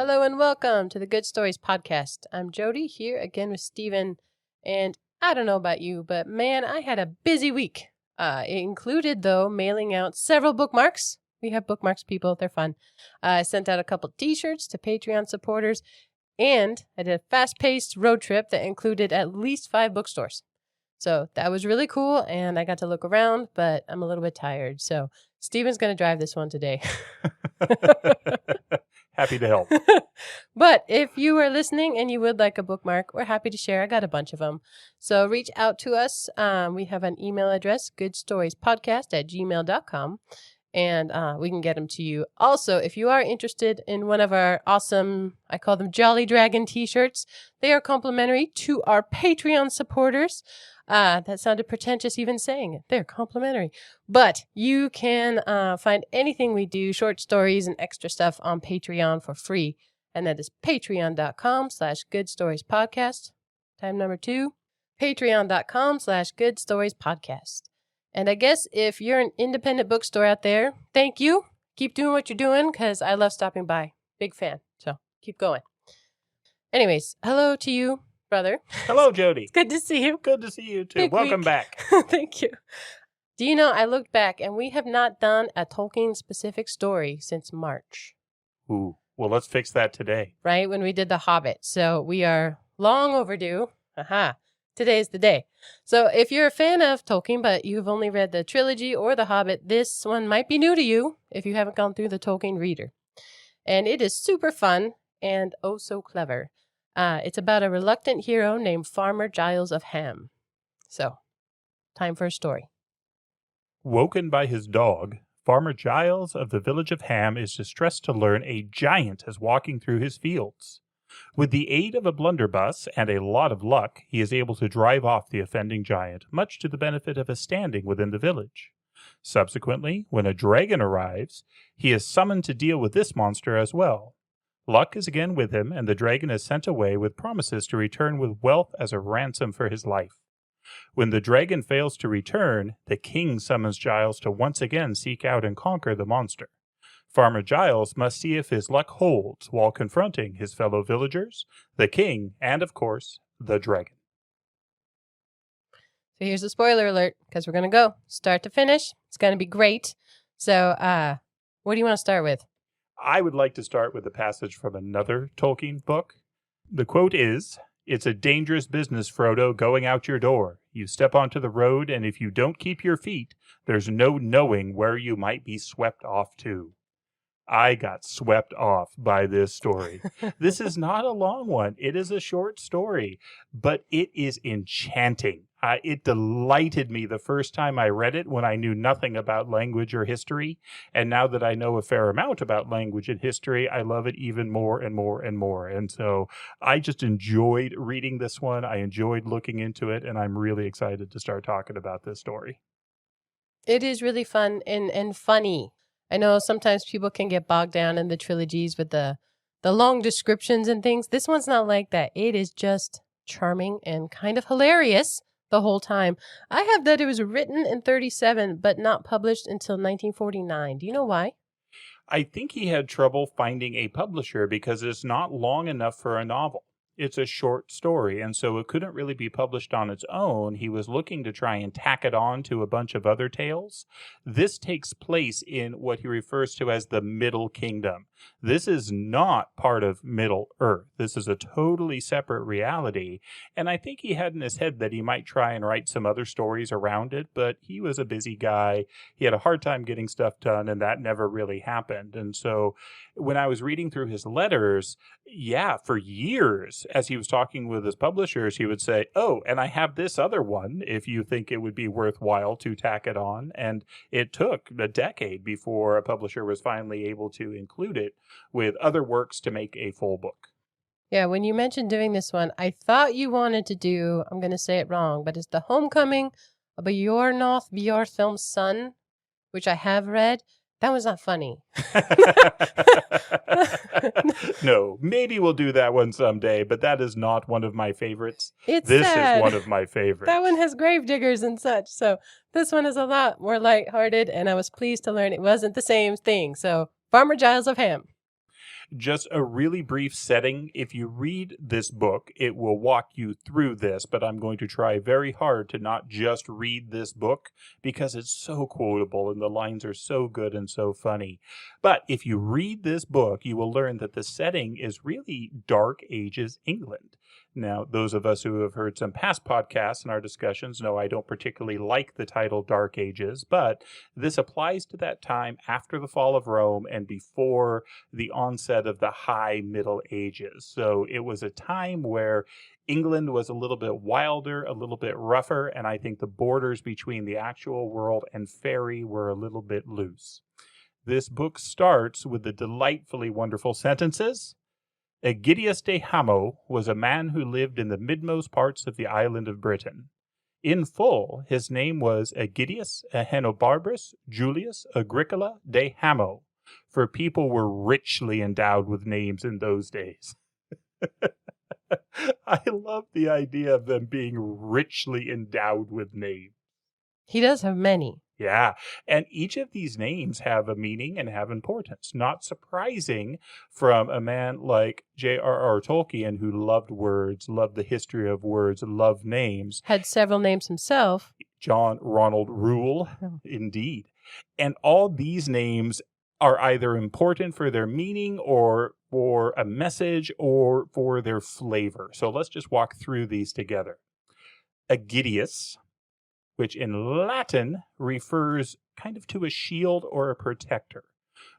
Hello and welcome to the Good Stories podcast. I'm Jody here again with Steven, and I don't know about you, but man, I had a busy week. It included, though, mailing out several bookmarks. We have bookmarks, people. They're fun. I sent out a couple t-shirts to Patreon supporters, and I did a fast-paced road trip that included at least 5 bookstores. So that was really cool, and I got to look around, but I'm a little bit tired. So Steven's going to drive this one today. Happy to help. But if you are listening and you would like a bookmark, we're happy to share. I got a bunch of them. So reach out to us. We have an email address, goodstoriespodcast@gmail.com, and we can get them to you. Also, if you are interested in one of our awesome, I call them Jolly Dragon t-shirts, they are complimentary to our Patreon supporters. That sounded pretentious even saying it. They're complimentary. But you can find anything we do, short stories and extra stuff on Patreon for free. And that is patreon.com/goodstoriespodcast. Time number 2, patreon.com/goodstoriespodcast. And I guess if you're an independent bookstore out there, thank you. Keep doing what you're doing because I love stopping by. Big fan. So keep going. Anyways, hello to you, brother. Hello, Jody. It's good to see you. Good to see you, too. Big Welcome week. back. Thank you. Do you know, I looked back and we have not done a Tolkien-specific story since March. Ooh, well, let's fix that today. Right? When we did The Hobbit. So we are long overdue. Aha. Today's the day. So if you're a fan of Tolkien, but you've only read the trilogy or The Hobbit, this one might be new to you if you haven't gone through the Tolkien reader. And it is super fun and oh so clever. It's about a reluctant hero named Farmer Giles of Ham. So, time for a story. Woken by his dog, Farmer Giles of the village of Ham is distressed to learn a giant is walking through his fields. With the aid of a blunderbuss and a lot of luck, he is able to drive off the offending giant, much to the benefit of his standing within the village. Subsequently, when a dragon arrives, he is summoned to deal with this monster as well. Luck is again with him, and the dragon is sent away with promises to return with wealth as a ransom for his life. When the dragon fails to return, the king summons Giles to once again seek out and conquer the monster. Farmer Giles must see if his luck holds while confronting his fellow villagers, the king, and, of course, the dragon. So here's a spoiler alert, because we're going to go start to finish. It's going to be great. So, what do you want to start with? I would like to start with a passage from another Tolkien book. The quote is, "It's a dangerous business, Frodo, going out your door. You step onto the road, and if you don't keep your feet, there's no knowing where you might be swept off to." I got swept off by this story. This is not a long one. It is a short story, but it is enchanting. It delighted me the first time I read it when I knew nothing about language or history. And now that I know a fair amount about language and history, I love it even more and more and more. And so I just enjoyed reading this one. I enjoyed looking into it, and I'm really excited to start talking about this story. It is really fun and funny. I know sometimes people can get bogged down in the trilogies with the long descriptions and things. This one's not like that. It is just charming and kind of hilarious the whole time. I have that it was written in 1937, but not published until 1949. Do you know why? I think he had trouble finding a publisher because it's not long enough for a novel. It's a short story, and so it couldn't really be published on its own. He was looking to try and tack it on to a bunch of other tales. This takes place in what he refers to as the Middle Kingdom. This is not part of Middle Earth. This is a totally separate reality, and I think he had in his head that he might try and write some other stories around it, but he was a busy guy. He had a hard time getting stuff done, and that never really happened. And so when I was reading through his letters, for years, as he was talking with his publishers, he would say, "Oh, and I have this other one if you think it would be worthwhile to tack it on." And it took a decade before a publisher was finally able to include it with other works to make a full book. Yeah, when you mentioned doing this one, I thought you wanted to do, I'm going to say it wrong, but it's The Homecoming of Bjornoth Bjorthilm's Son, which I have read. That was not funny. No, maybe we'll do that one someday, but that is not one of my favorites. It's this sad. is one of my favorites. That one has gravediggers and such. So this one is a lot more lighthearted, and I was pleased to learn it wasn't the same thing. So Farmer Giles of Ham. Just a really brief setting. If you read this book, it will walk you through this, but I'm going to try very hard to not just read this book because it's so quotable and the lines are so good and so funny. But if you read this book, you will learn that the setting is really Dark Ages England. Now, those of us who have heard some past podcasts and our discussions know I don't particularly like the title Dark Ages, but this applies to that time after the fall of Rome and before the onset of the High Middle Ages. So it was a time where England was a little bit wilder, a little bit rougher, and I think the borders between the actual world and fairy were a little bit loose. This book starts with the delightfully wonderful sentences. Egidius de Hamo was a man who lived in the midmost parts of the island of Britain. In full, his name was Egidius Ahenobarbus Julius Agricola de Hamo, for people were richly endowed with names in those days. I love the idea of them being richly endowed with names. He does have many. Yeah, and each of these names have a meaning and have importance. Not surprising from a man like J.R.R. Tolkien, who loved words, loved the history of words, loved names. Had several names himself. John Ronald Reuel, indeed. And all these names are either important for their meaning or for a message or for their flavor. So let's just walk through these together. Egidius, which in Latin refers kind of to a shield or a protector.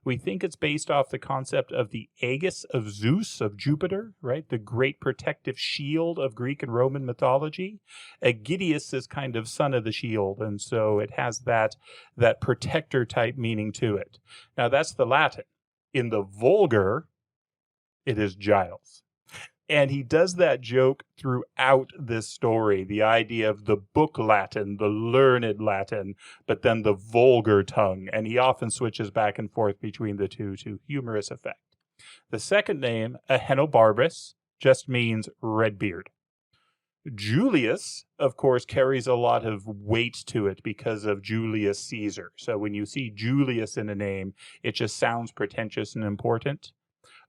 We think it's based off the concept of the Aegis of Zeus, of Jupiter, right? The great protective shield of Greek and Roman mythology. Egidius is kind of son of the shield, and so it has that protector type meaning to it. Now that's the Latin. In the vulgar, it is Giles. And he does that joke throughout this story, the idea of the book Latin, the learned Latin, but then the vulgar tongue. And he often switches back and forth between the two to humorous effect. The second name, Ahenobarbus, just means Redbeard. Julius, of course, carries a lot of weight to it because of Julius Caesar. So when you see Julius in a name, it just sounds pretentious and important.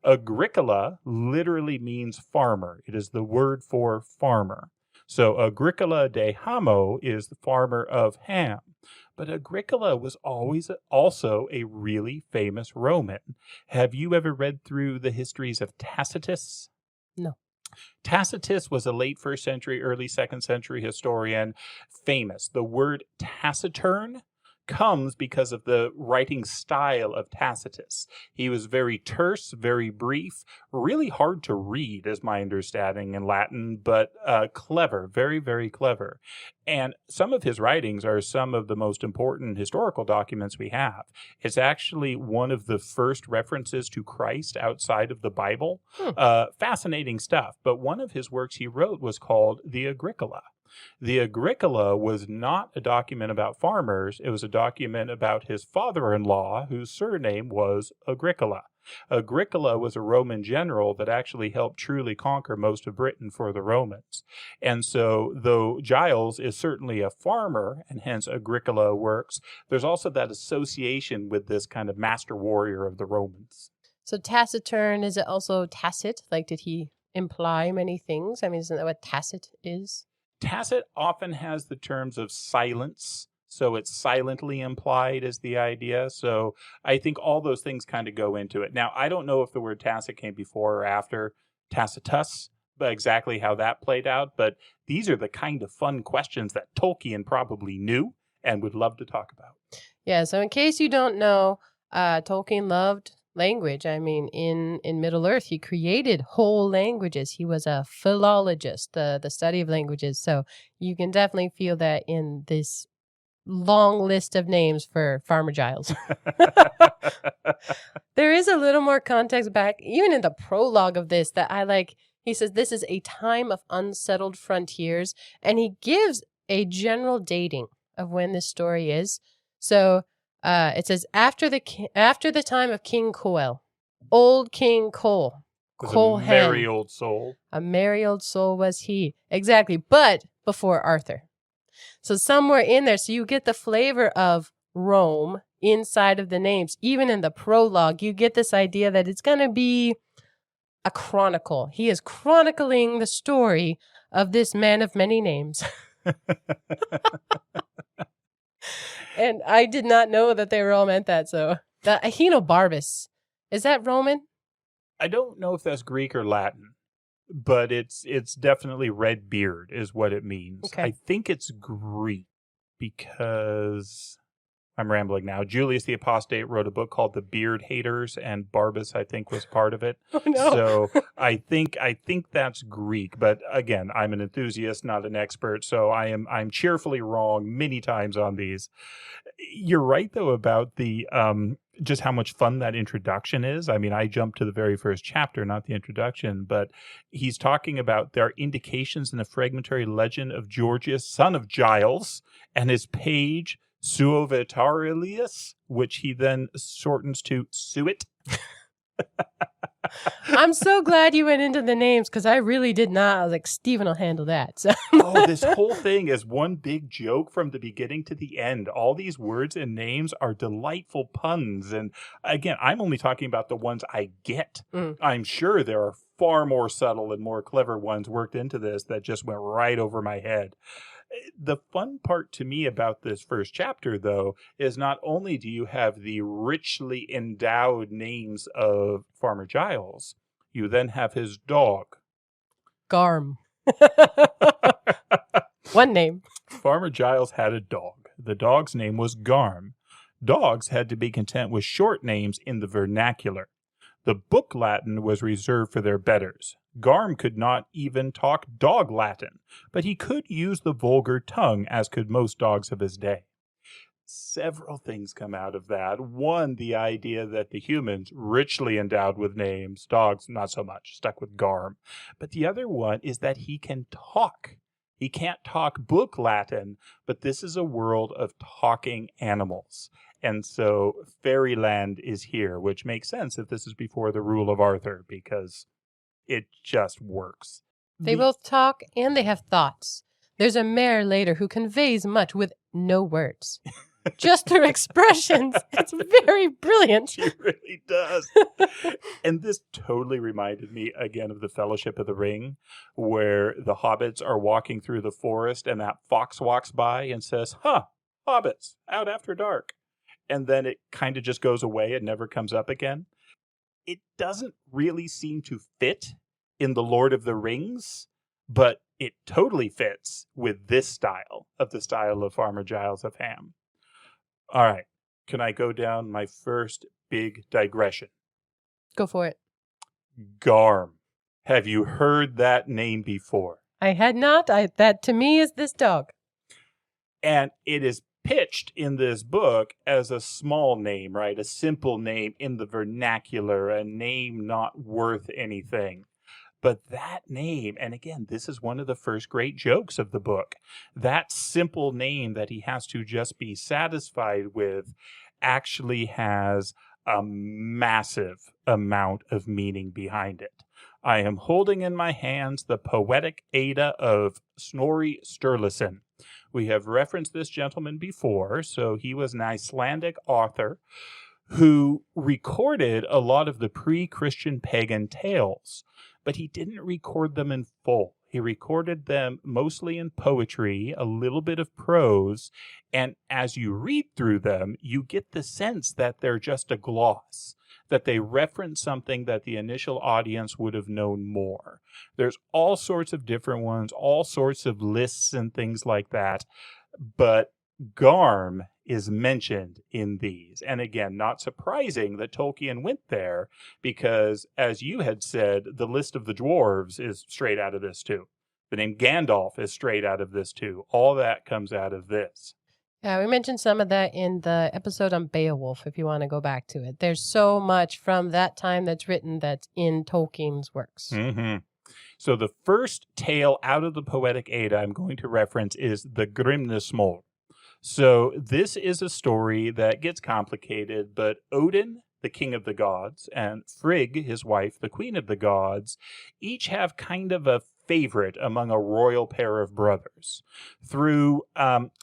Agricola literally means farmer. It is the word for farmer. So Agricola de Hamo is the farmer of Ham. But Agricola was always also a really famous Roman. Have you ever read through the histories of Tacitus? No. Tacitus was a late 1st century, early 2nd century historian, famous. The word taciturn comes because of the writing style of Tacitus. He was very terse, very brief, really hard to read, is my understanding in Latin, but clever, very, very clever. And some of his writings are some of the most important historical documents we have. It's actually one of the first references to Christ outside of the Bible. Fascinating stuff. But one of his works he wrote was called the Agricola. The Agricola was not a document about farmers. It was a document about his father-in-law, whose surname was Agricola. Agricola was a Roman general that actually helped truly conquer most of Britain for the Romans. And so, though Giles is certainly a farmer, and hence Agricola works, there's also that association with this kind of master warrior of the Romans. So taciturn, is it also tacit? Like, did he imply many things? I mean, isn't that what tacit is? Tacit often has the terms of silence, so it's silently implied is the idea. So I think all those things kind of go into it. Now, I don't know if the word tacit came before or after Tacitus, but exactly how that played out. But these are the kind of fun questions that Tolkien probably knew and would love to talk about. Yeah, so in case you don't know, Tolkien loved language. I mean, in Middle-earth, he created whole languages. He was a philologist, the study of languages. So you can definitely feel that in this long list of names for Farmer Giles. There is a little more context back, even in the prologue of this, that I like. He says this is a time of unsettled frontiers, and he gives a general dating of when this story is. So it says after the time of King Coel, old King Cole. A merry old soul. A merry old soul was he. Exactly, but before Arthur. So somewhere in there, so you get the flavor of Rome inside of the names. Even in the prologue, you get this idea that it's going to be a chronicle. He is chronicling the story of this man of many names. And I did not know that they were all meant that. So the Ahenobarbus, is that Roman? I don't know if that's Greek or Latin, but it's definitely red beard is what it means. Okay. I think it's Greek because I'm rambling now. Julius the Apostate wrote a book called The Beard Haters, and Barbus, I think, was part of it. Oh, no. So I think that's Greek. But again, I'm an enthusiast, not an expert, so I'm cheerfully wrong many times on these. You're right though about the just how much fun that introduction is. I mean, I jumped to the very first chapter, not the introduction, but he's talking about there are indications in the fragmentary legend of Georgius, son of Giles, and his page Suovitarilius, which he then shortens to Suet. I'm so glad you went into the names because I really did not. I was like, Steven will handle that. So. Oh, this whole thing is one big joke from the beginning to the end. All these words and names are delightful puns. And again, I'm only talking about the ones I get. I'm sure there are far more subtle and more clever ones worked into this that just went right over my head. The fun part to me about this first chapter, though, is not only do you have the richly endowed names of Farmer Giles, you then have his dog. Garm. One name. Farmer Giles had a dog. The dog's name was Garm. Dogs had to be content with short names in the vernacular. The book Latin was reserved for their betters. Garm could not even talk dog Latin, but he could use the vulgar tongue, as could most dogs of his day. Several things come out of that. One, the idea that the humans, richly endowed with names, dogs not so much, stuck with Garm. But the other one is that he can talk. He can't talk book Latin, but this is a world of talking animals. And so fairyland is here, which makes sense if this is before the rule of Arthur, because it just works. They both talk and they have thoughts. There's a mare later who conveys much with no words. Just her expressions. It's very brilliant. She really does. And this totally reminded me again of the Fellowship of the Ring, where the hobbits are walking through the forest and that fox walks by and says, hobbits, out after dark. And then it kind of just goes away and never comes up again. It doesn't really seem to fit in the Lord of the Rings, but it totally fits with this style, of the style of Farmer Giles of Ham. All right. Can I go down my first big digression? Go for it. Garm. Have you heard that name before? I had not. That to me is this dog. And it is pitched in this book as a small name, right? A simple name in the vernacular, a name not worth anything. But that name, and again, this is one of the first great jokes of the book, that simple name that he has to just be satisfied with actually has a massive amount of meaning behind it. I am holding in my hands the Poetic Ada of Snorri Sturluson. We have referenced this gentleman before, so he was an Icelandic author who recorded a lot of the pre-Christian pagan tales, but he didn't record them in full. He recorded them mostly in poetry, a little bit of prose, and as you read through them, you get the sense that they're just a gloss, that they reference something that the initial audience would have known more. There's all sorts of different ones, all sorts of lists and things like that, but Garm is mentioned in these. And again, not surprising that Tolkien went there, because as you had said, the list of the dwarves is straight out of this too. The name Gandalf is straight out of this too. All that comes out of this. Yeah, we mentioned some of that in the episode on Beowulf, if you want to go back to it. There's so much from that time that's written that's in Tolkien's works. Mm-hmm. So the first tale out of the Poetic Ada I'm going to reference is the Grimnismol. So this is a story that gets complicated, but Odin, the king of the gods, and Frigg, his wife, the queen of the gods, each have kind of a favorite among a royal pair of brothers. Through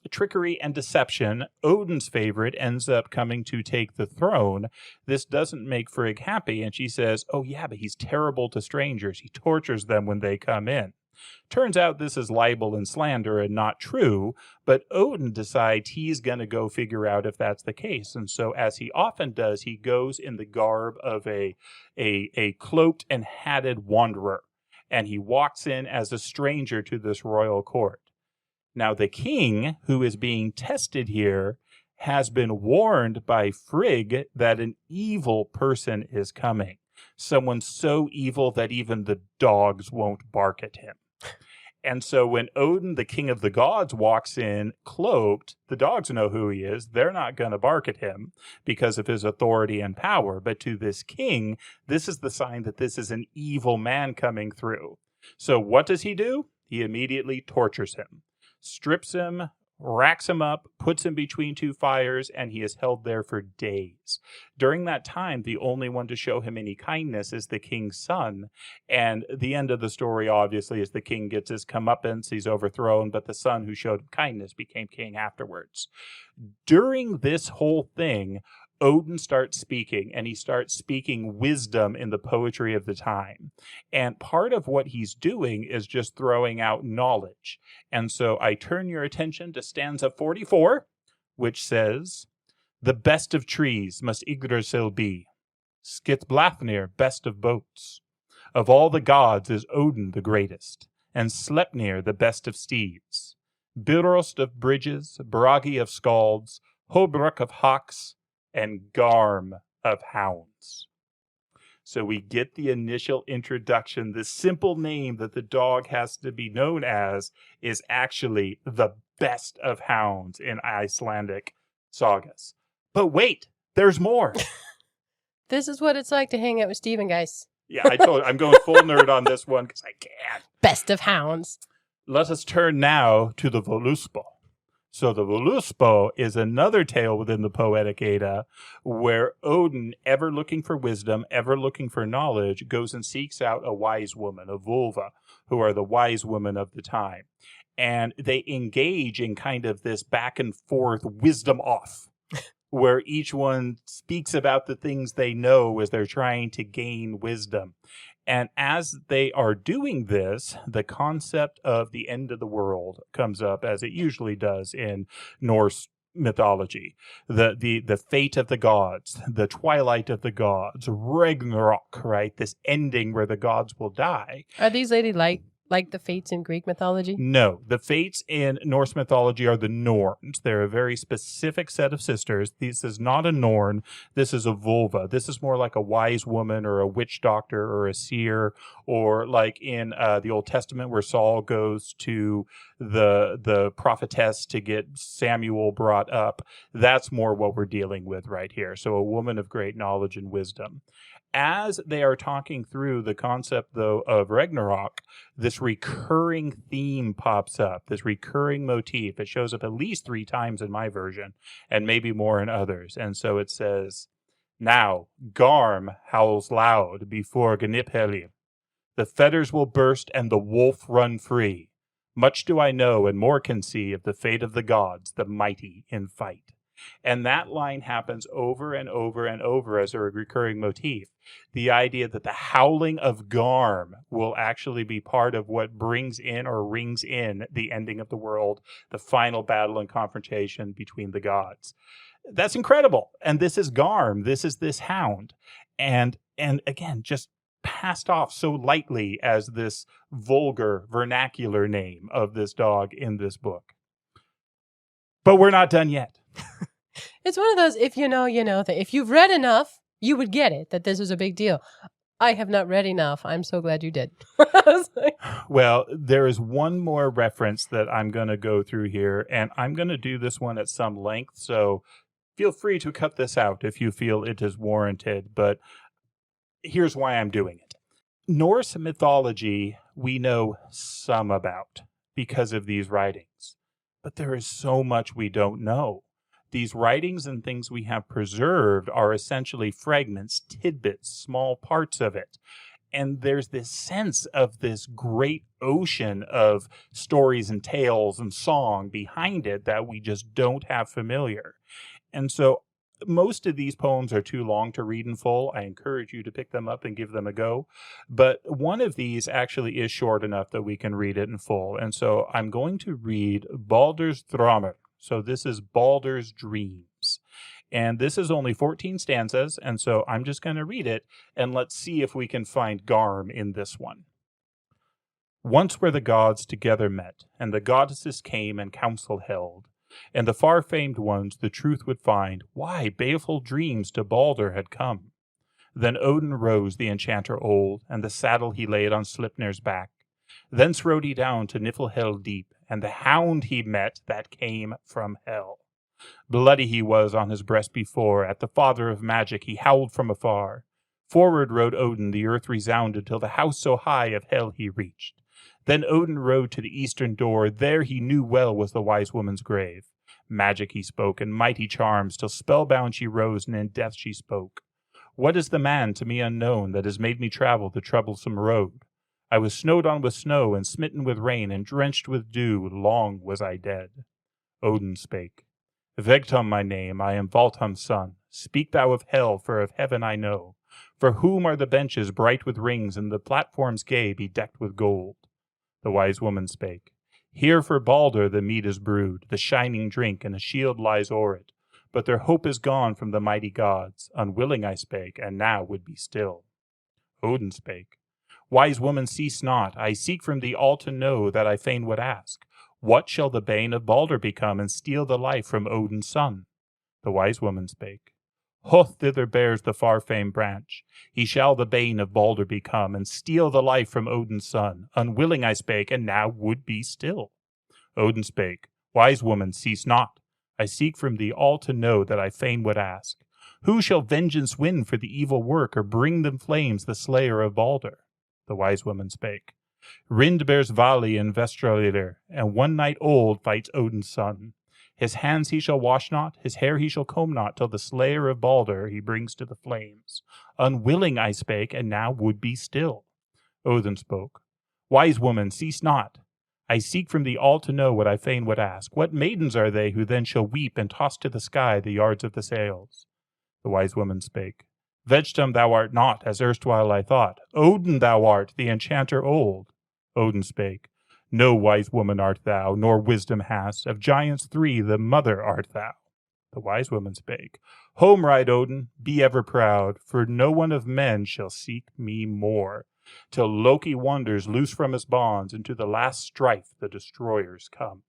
trickery and deception, Odin's favorite ends up coming to take the throne. This doesn't make Frigg happy, and she says, oh yeah, but he's terrible to strangers. He tortures them when they come in. Turns out this is libel and slander and not true, but Odin decides he's going to go figure out if that's the case. And so, as he often does, he goes in the garb of a cloaked and hatted wanderer, and he walks in as a stranger to this royal court. Now, the king, who is being tested here, has been warned by Frigg that an evil person is coming. Someone so evil that even the dogs won't bark at him. And so when Odin, the king of the gods, walks in cloaked, the dogs know who he is. They're not going to bark at him because of his authority and power. But to this king, this is the sign that this is an evil man coming through. So what does he do? He immediately tortures him, strips him, racks him up, puts him between two fires, and he is held there for days. During that time, the only one to show him any kindness is the king's son. And the end of the story, obviously, is the king gets his comeuppance, he's overthrown, but the son who showed him kindness became king afterwards. During this whole thing, Odin starts speaking, and he starts speaking wisdom in the poetry of the time. And part of what he's doing is just throwing out knowledge. And so I turn your attention to stanza 44, which says, the best of trees must Yggdrasil be, Skithblathnir best of boats. Of all the gods is Odin the greatest, and Sleipnir the best of steeds. Bifrost of bridges, Bragi of scalds, Hobruk of hawks, and Garm of hounds. So we get the initial introduction. The simple name that the dog has to be known as is actually the best of hounds in Icelandic sagas. But wait, there's more. This is what it's like to hang out with Steven, guys. Yeah, I'm going full nerd on this one because I can. Best of hounds. Let us turn now to the Voluspa. So the Voluspa is another tale within the Poetic Edda where Odin, ever looking for wisdom, ever looking for knowledge, goes and seeks out a wise woman, a vulva, who are the wise women of the time. And they engage in kind of this back and forth wisdom off, where each one speaks about the things they know as they're trying to gain wisdom. And as they are doing this, the concept of the end of the world comes up, as it usually does in Norse mythology. The fate of the gods, the twilight of the gods, Ragnarok, right? This ending where the gods will die. Are these ladies like the fates in Greek mythology? No, the fates in Norse mythology are the Norns. They're a very specific set of sisters. This is not a Norn. This is a vulva. This is more like a wise woman or a witch doctor or a seer, or like in the Old Testament where Saul goes to the prophetess to get Samuel brought up. That's more what we're dealing with right here. So a woman of great knowledge and wisdom. As they are talking through the concept, though, of Ragnarok, this recurring theme pops up, this recurring motif. It shows up at least 3 times in my version, and maybe more in others. And so it says, now, Garm howls loud before Gniphellir. The fetters will burst and the wolf run free. Much do I know and more can see of the fate of the gods, the mighty in fight. And that line happens over and over and over as a recurring motif. The idea that the howling of Garm will actually be part of what brings in or rings in the ending of the world, the final battle and confrontation between the gods. That's incredible. And this is Garm. This is this hound. And again, just passed off so lightly as this vulgar vernacular name of this dog in this book. But we're not done yet. It's one of those, if you know, you know, that if you've read enough, you would get it, that this was a big deal. I have not read enough. I'm so glad you did. Well, there is one more reference that I'm going to go through here, and I'm going to do this one at some length, so feel free to cut this out if you feel it is warranted, but here's why I'm doing it. Norse mythology we know some about because of these writings, but there is so much we don't know. These writings and things we have preserved are essentially fragments, tidbits, small parts of it. And there's this sense of this great ocean of stories and tales and song behind it that we just don't have familiar. And so most of these poems are too long to read in full. I encourage you to pick them up and give them a go. But one of these actually is short enough that we can read it in full. And so I'm going to read Baldur's Drömmar. So this is Baldur's Dreams. And this is only 14 stanzas. And so I'm just going to read it. And let's see if we can find Garm in this one. Once where the gods together met, and the goddesses came and council held, and the far-famed ones the truth would find, why baleful dreams to Baldur had come. Then Odin rose, the enchanter old, and the saddle he laid on Sleipnir's back. Thence rode he down to Niflhel deep, and the hound he met that came from hell. Bloody he was on his breast before, at the father of magic he howled from afar. Forward rode Odin, the earth resounded, till the house so high of hell he reached. Then Odin rode to the eastern door, there he knew well was the wise woman's grave. Magic he spoke, and mighty charms, till spellbound she rose, and in death she spoke. What is the man to me unknown, that has made me travel the troublesome road? I was snowed on with snow, and smitten with rain, and drenched with dew, long was I dead. Odin spake. Vegtam my name, I am Valtam's son. Speak thou of hell, for of heaven I know. For whom are the benches bright with rings, and the platforms gay bedecked with gold? The wise woman spake. Here for Baldur the mead is brewed, the shining drink, and a shield lies o'er it. But their hope is gone from the mighty gods. Unwilling I spake, and now would be still. Odin spake. Wise woman, cease not. I seek from thee all to know that I fain would ask. What shall the bane of Baldur become, and steal the life from Odin's son? The wise woman spake. Hoth thither bears the far-famed branch. He shall the bane of Baldur become, and steal the life from Odin's son. Unwilling I spake, and now would be still. Odin spake. Wise woman, cease not. I seek from thee all to know that I fain would ask. Who shall vengeance win for the evil work, or bring them flames the slayer of Baldur? The wise woman spake. Rind bears Vali and Vestralir, and one night old fights Odin's son. His hands he shall wash not, his hair he shall comb not, till the slayer of Baldur he brings to the flames. Unwilling I spake, and now would be still. Odin spoke. Wise woman, cease not. I seek from thee all to know what I fain would ask. What maidens are they who then shall weep and toss to the sky the yards of the sails? The wise woman spake. Vegtam thou art not, as erstwhile I thought. Odin thou art, the enchanter old. Odin spake. No wise woman art thou, nor wisdom hast. Of giants 3 the mother art thou. The wise woman spake. Home ride, Odin, be ever proud, for no one of men shall seek me more, till Loki wanders loose from his bonds, and to the last strife the destroyers come.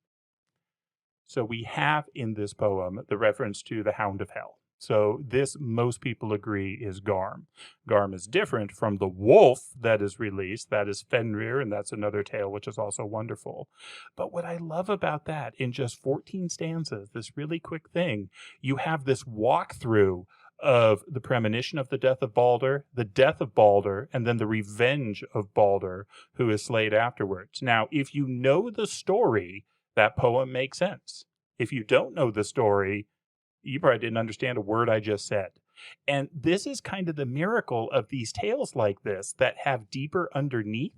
So we have in this poem the reference to the Hound of Hell. So this, most people agree, is Garm. Garm is different from the wolf that is released. That is Fenrir, and that's another tale, which is also wonderful. But what I love about that, in just 14 stanzas, this really quick thing, you have this walkthrough of the premonition of the death of Baldur, and then the revenge of Baldur, who is slayed afterwards. Now, if you know the story, that poem makes sense. If you don't know the story, you probably didn't understand a word I just said. And this is kind of the miracle of these tales like this that have deeper underneath.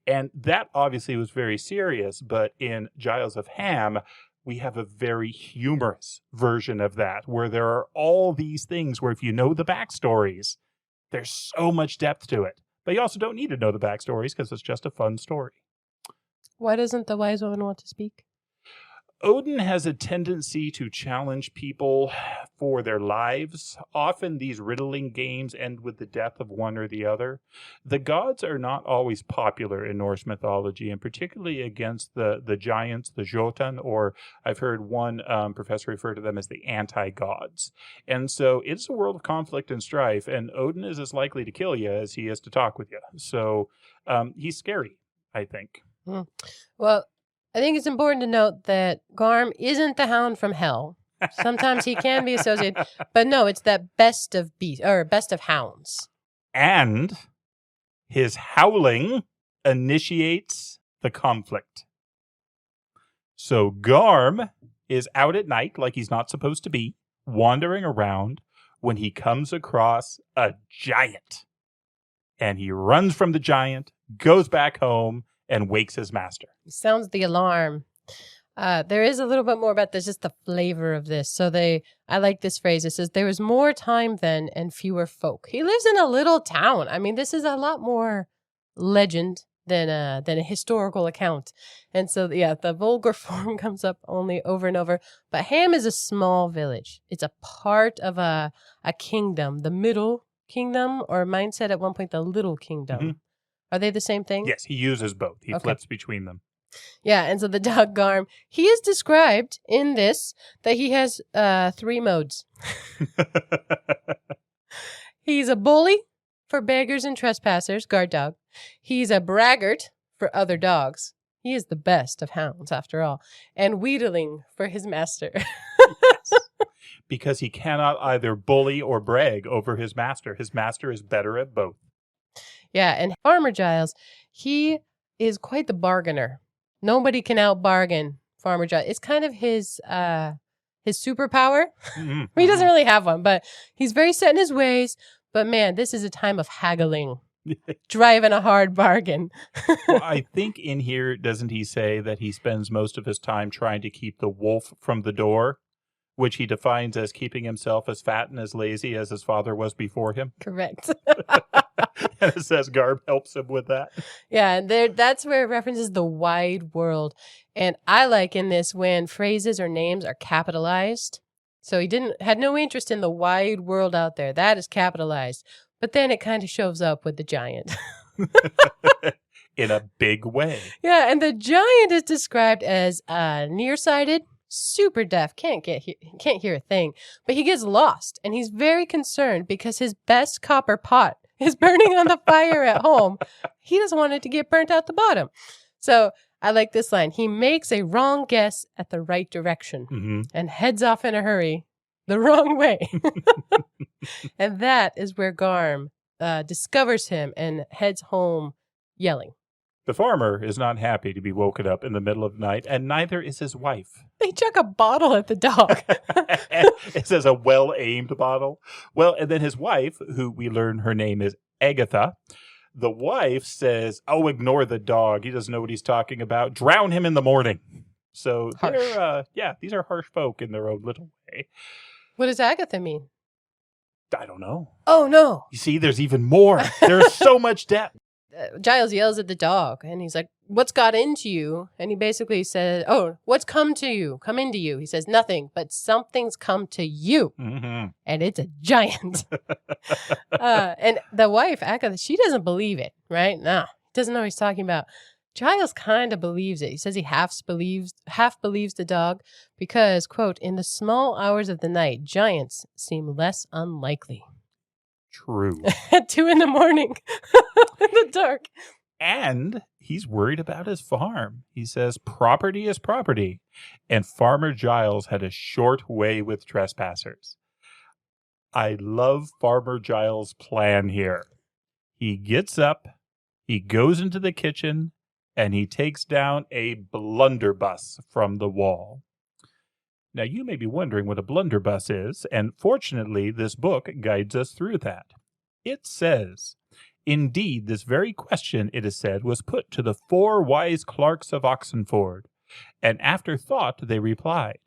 And that obviously was very serious, but in Giles of Ham, we have a very humorous version of that, where there are all these things where if you know the backstories, there's so much depth to it. But you also don't need to know the backstories because it's just a fun story. Why doesn't the wise woman want to speak? Odin has a tendency to challenge people for their lives. Often these riddling games end with the death of one or the other. The gods are not always popular in Norse mythology, and particularly against the giants, the Jotun, or I've heard one professor refer to them as the anti-gods. And so it's a world of conflict and strife, and Odin is as likely to kill you as he is to talk with you. So he's scary, I think. Well, I think it's important to note that Garm isn't the hound from hell. Sometimes he can be associated, but no, it's that best of beasts or best of hounds. And his howling initiates the conflict. So Garm is out at night like he's not supposed to be, wandering around when he comes across a giant. and he runs from the giant, goes back home, and wakes his master. He sounds the alarm. There is a little bit more about this, just the flavor of this. So I like this phrase. It says, there was more time then and fewer folk. He lives in a little town. I mean, this is a lot more legend than a historical account. And so, yeah, the vulgar form comes up only over and over. But Ham is a small village. It's a part of a kingdom, the middle kingdom, or mine said at one point, the little kingdom. Mm-hmm. Are they the same thing? Yes, he uses both. He flips between them. Yeah, and so the dog Garm, he is described in this that he has 3 modes. He's a bully for beggars and trespassers, guard dog. He's a braggart for other dogs. He is the best of hounds, after all. And wheedling for his master. Yes. Because he cannot either bully or brag over his master. His master is better at both. Yeah, and Farmer Giles, he is quite the bargainer. Nobody can out-bargain Farmer Giles. It's kind of his superpower. Mm-hmm. He doesn't really have one, but he's very set in his ways. But man, this is a time of haggling, driving a hard bargain. Well, I think in here, doesn't he say that he spends most of his time trying to keep the wolf from the door, which he defines as keeping himself as fat and as lazy as his father was before him? Correct. And it says Garb helps him with that. Yeah, and that's where it references the wide world. And I like in this when phrases or names are capitalized. So he had no interest in the wide world out there. That is capitalized. But then it kind of shows up with the giant. In a big way. Yeah, and the giant is described as nearsighted, super deaf, can't hear a thing. But he gets lost, and he's very concerned because his best copper pot is burning on the fire at home. He doesn't want it to get burnt out the bottom. So I like this line. He makes a wrong guess at the right direction and heads off in a hurry the wrong way. And that is where Garm discovers him and heads home yelling. The farmer is not happy to be woken up in the middle of the night, and neither is his wife. They chuck a bottle at the dog. It says a well-aimed bottle. Well, and then his wife, who we learn her name is Agatha, the wife says, oh, ignore the dog. He doesn't know what he's talking about. Drown him in the morning. So, these are harsh folk in their own little way. What does Agatha mean? I don't know. Oh, no. You see, there's even more. There's so much depth. Giles yells at the dog, and he's like, what's got into you? And he basically says, oh, what's come into you? He says, nothing, but something's come to you. Mm-hmm. And it's a giant. And the wife, Agatha, she doesn't believe it, right? No, doesn't know what he's talking about. Giles kind of believes it. He says he half believes the dog because, quote, in the small hours of the night, giants seem less unlikely. True. At 2 a.m. in the dark. And he's worried about his farm. He says property is property. And Farmer Giles had a short way with trespassers. I love Farmer Giles' plan here. He gets up, he goes into the kitchen, and he takes down a blunderbuss from the wall. Now, you may be wondering what a blunderbuss is, and fortunately, this book guides us through that. It says, indeed, this very question, it is said, was put to the 4 wise clerks of Oxenford, and after thought they replied,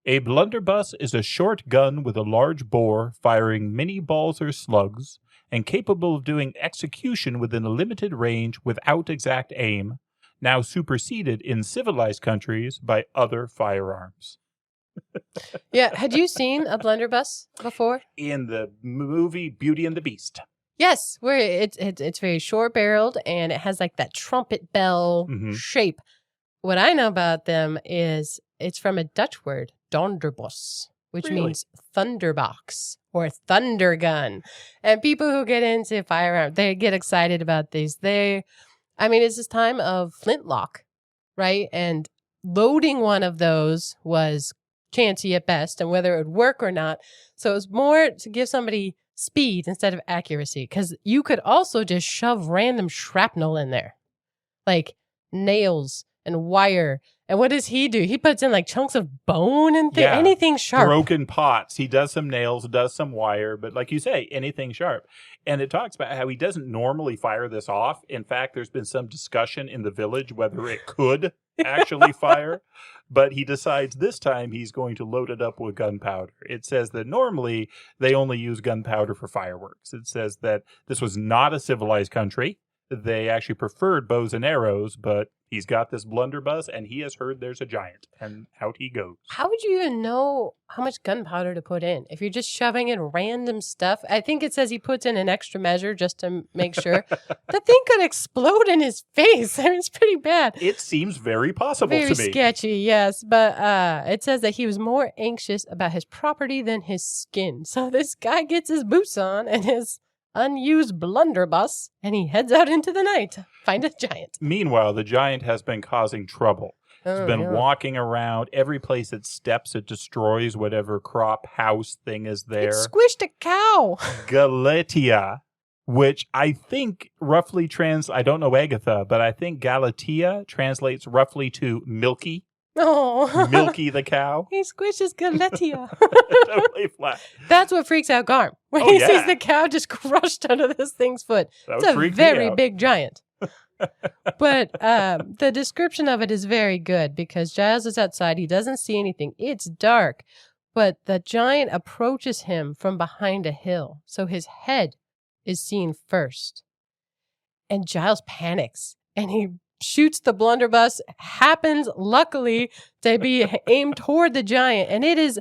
a blunderbuss is a short gun with a large bore, firing many balls or slugs, and capable of doing execution within a limited range without exact aim, now superseded in civilized countries by other firearms. Yeah, had you seen a blunderbuss before? In the movie Beauty and the Beast. Yes, where it's very short-barreled and it has like that trumpet bell shape. What I know about them is it's from a Dutch word, blunderbuss, which means thunderbox or thunder gun. And people who get into firearms, they get excited about these. It's this time of flintlock, right? And loading one of those was chancy at best, and whether it would work or not. So it was more to give somebody speed instead of accuracy, because you could also just shove random shrapnel in there, like nails and wire And what does he do? He puts in like chunks of bone and anything sharp. Broken pots. He does some nails, does some wire, but like you say, anything sharp. And it talks about how he doesn't normally fire this off. In fact, there's been some discussion in the village whether it could actually fire, but he decides this time he's going to load it up with gunpowder. It says that normally they only use gunpowder for fireworks. It says that this was not a civilized country. They actually preferred bows and arrows, but he's got this blunderbuss, and he has heard there's a giant, and out he goes. How would you even know how much gunpowder to put in? If you're just shoving in random stuff, I think it says he puts in an extra measure just to make sure. The thing could explode in his face. I mean, it's pretty bad. It seems very possible to me. Very sketchy, yes. But it says that he was more anxious about his property than his skin. So this guy gets his boots on and his unused blunderbuss, and he heads out into the night to find a giant. Meanwhile, the giant has been causing trouble. He's been walking around. Every place it steps, it destroys whatever crop house thing is there. It squished a cow. Galatia, which I think roughly I don't know Agatha, but I think Galatia translates roughly to milky. Oh. Milky the cow. He squishes Galatia. Totally flat. That's what freaks out Garm. When he sees the cow just crushed under this thing's foot. It's a very big giant. But the description of it is very good because Giles is outside. He doesn't see anything. It's dark. But the giant approaches him from behind a hill. So his head is seen first. And Giles panics. And he shoots the blunderbuss, happens luckily to be aimed toward the giant, and it is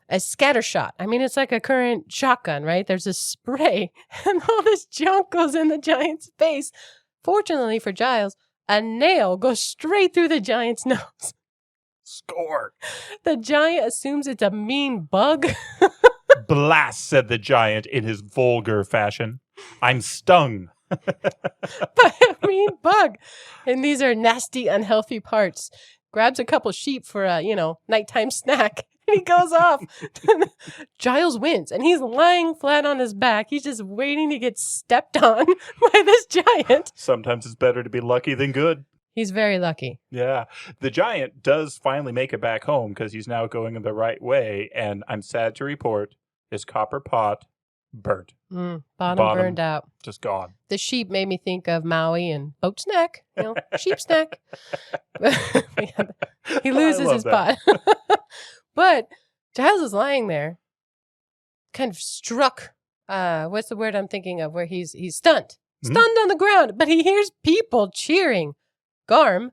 a scatter shot. I mean, it's like a current shotgun, right? There's a spray, and all this junk goes in the giant's face. Fortunately for Giles, a nail goes straight through the giant's nose. Score. The giant assumes it's a mean bug. Blast, said the giant in his vulgar fashion. I'm stung. But a mean bug. And these are nasty, unhealthy parts. Grabs a couple sheep for a, nighttime snack. And he goes off. Giles wins. And he's lying flat on his back. He's just waiting to get stepped on by this giant. Sometimes it's better to be lucky than good. He's very lucky. Yeah. The giant does finally make it back home because he's now going in the right way. And I'm sad to report his copper pot burnt. Bottom burned out. Just gone. The sheep made me think of Maui and boat snack, sheep snack. He loses his pot. But Giles is lying there, kind of struck. What's the word I'm thinking of? Where he's stunned. Stunned on the ground, but he hears people cheering. Garm,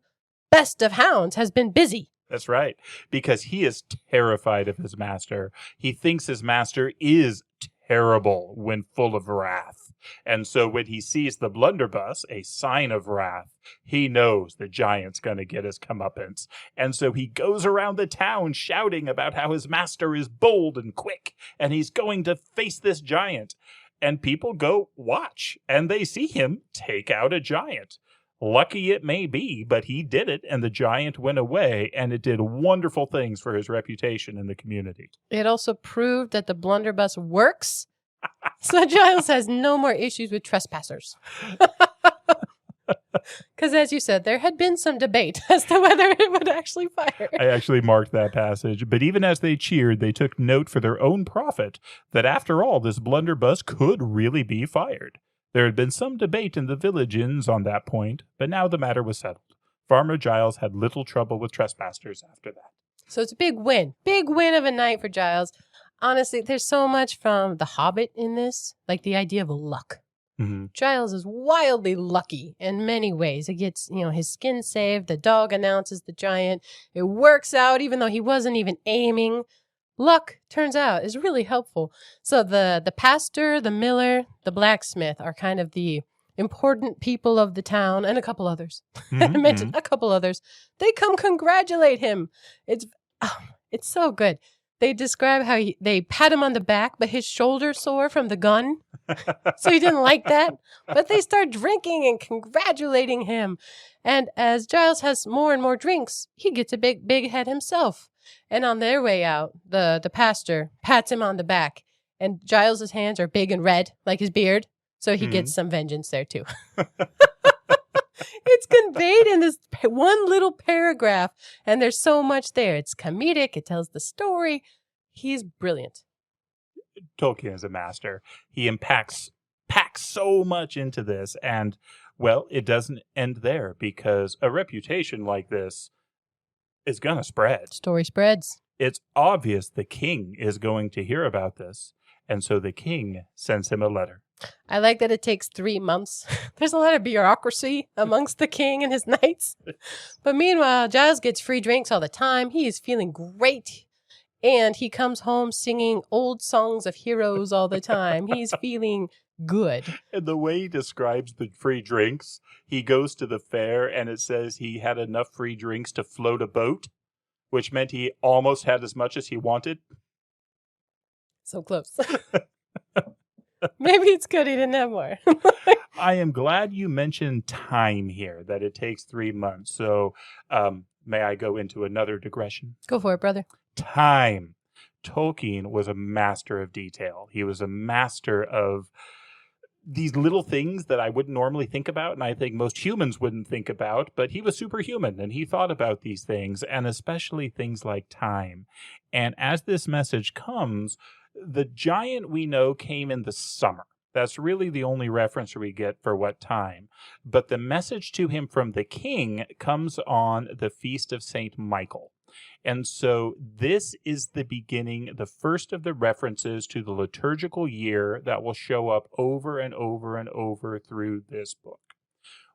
best of hounds, has been busy. That's right, because he is terrified of his master. He thinks his master is terrible when full of wrath. And so when he sees the blunderbuss, a sign of wrath, he knows the giant's going to get his comeuppance. And so he goes around the town shouting about how his master is bold and quick, and he's going to face this giant. And people go watch, and they see him take out a giant. Lucky it may be, but he did it, and the giant went away, and it did wonderful things for his reputation in the community. It also proved that the blunderbuss works, so Giles has no more issues with trespassers. Because as you said, there had been some debate as to whether it would actually fire. I actually marked that passage, but even as they cheered, they took note for their own profit that after all, this blunderbuss could really be fired. There had been some debate in the village inns on that point, but now the matter was settled. Farmer Giles had little trouble with trespassers after that. So it's a big win. Big win of a night for Giles. Honestly, there's so much from The Hobbit in this, like the idea of luck. Mm-hmm. Giles is wildly lucky in many ways. He gets, his skin saved. The dog announces the giant. It works out even though he wasn't even aiming. Luck, turns out, is really helpful. So the pastor, the miller, the blacksmith are kind of the important people of the town, and a couple others. Mm-hmm. I mentioned a couple others. They come congratulate him. It's so good. They describe how they pat him on the back, but his shoulder's sore from the gun. So he didn't like that. But they start drinking and congratulating him. And as Giles has more and more drinks, he gets a big head himself. And on their way out, the pastor pats him on the back. And Giles's hands are big and red, like his beard. So he gets some vengeance there, too. It's conveyed in this one little paragraph, and there's so much there. It's comedic. It tells the story. He's brilliant. Tolkien is a master. He packs so much into this, and, well, it doesn't end there, because a reputation like this is going to spread. Story spreads. It's obvious the king is going to hear about this, and so the king sends him a letter. I like that it takes 3 months. There's a lot of bureaucracy amongst the king and his knights. But meanwhile, Giles gets free drinks all the time. He is feeling great. And he comes home singing old songs of heroes all the time. He's feeling good. And the way he describes the free drinks, he goes to the fair and it says he had enough free drinks to float a boat, which meant he almost had as much as he wanted. So close. Maybe it's good he didn't have more. I am glad you mentioned time here, that it takes 3 months. So may I go into another digression? Go for it, brother. Time. Tolkien was a master of detail. He was a master of these little things that I wouldn't normally think about, and I think most humans wouldn't think about, but he was superhuman, and he thought about these things, and especially things like time. And as this message comes, the giant we know came in the summer. That's really the only reference we get for what time. But the message to him from the king comes on the Feast of St. Michael. And so this is the beginning, the first of the references to the liturgical year that will show up over and over and over through this book.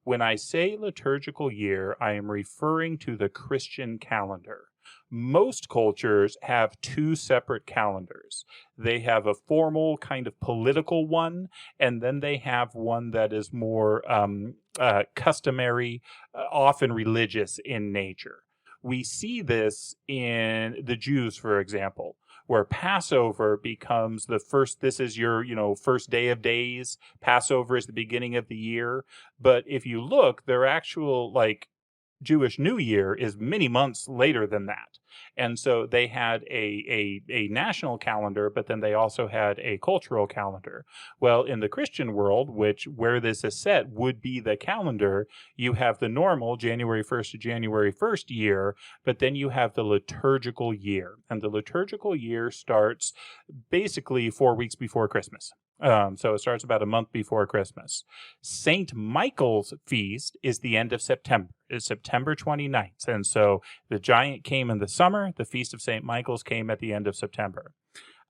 When I say liturgical year, I am referring to the Christian calendar. Most cultures have 2 separate calendars. They have a formal kind of political one, and then they have one that is more customary, often religious in nature. We see this in the Jews, for example, where Passover becomes the first, this is your, first day of days. Passover is the beginning of the year. But if you look, their actual, Jewish New Year is many months later than that. And so they had a national calendar, but then they also had a cultural calendar. Well, in the Christian world, where this is set would be the calendar, you have the normal January 1st to January 1st year, but then you have the liturgical year. And the liturgical year starts basically 4 weeks before Christmas. So it starts about a month before Christmas. St. Michael's feast is the end of September. It's September 29th. And so the giant came in the summer. The Feast of St. Michael's came at the end of September.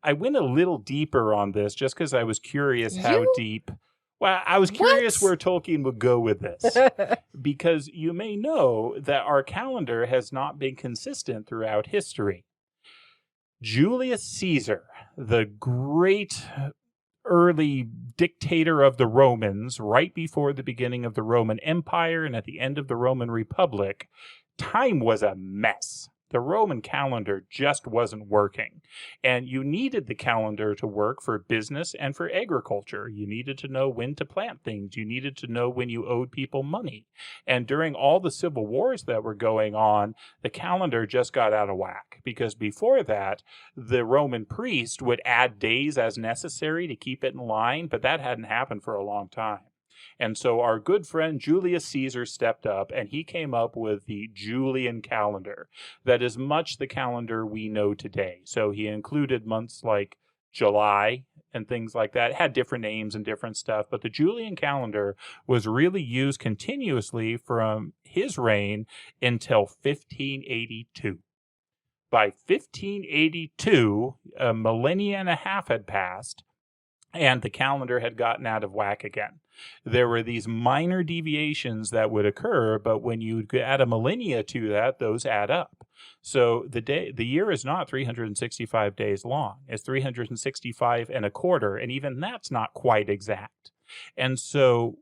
I went a little deeper on this just because I was curious how deep. Well, I was curious where Tolkien would go with this. Because you may know that our calendar has not been consistent throughout history. Julius Caesar, the great early dictator of the Romans, right before the beginning of the Roman Empire and at the end of the Roman Republic, time was a mess. The Roman calendar just wasn't working. And you needed the calendar to work for business and for agriculture. You needed to know when to plant things. You needed to know when you owed people money. And during all the civil wars that were going on, the calendar just got out of whack. Because before that, the Roman priest would add days as necessary to keep it in line, but that hadn't happened for a long time. And so our good friend Julius Caesar stepped up, and he came up with the Julian calendar that is much the calendar we know today. So he included months like July and things like that. It had different names and different stuff, but the Julian calendar was really used continuously from his reign until 1582. By 1582, a millennia and a half had passed, and the calendar had gotten out of whack again. There were these minor deviations that would occur, but when you add a millennia to that, those add up. So the year is not 365 days long. It's 365 and a quarter, and even that's not quite exact. And so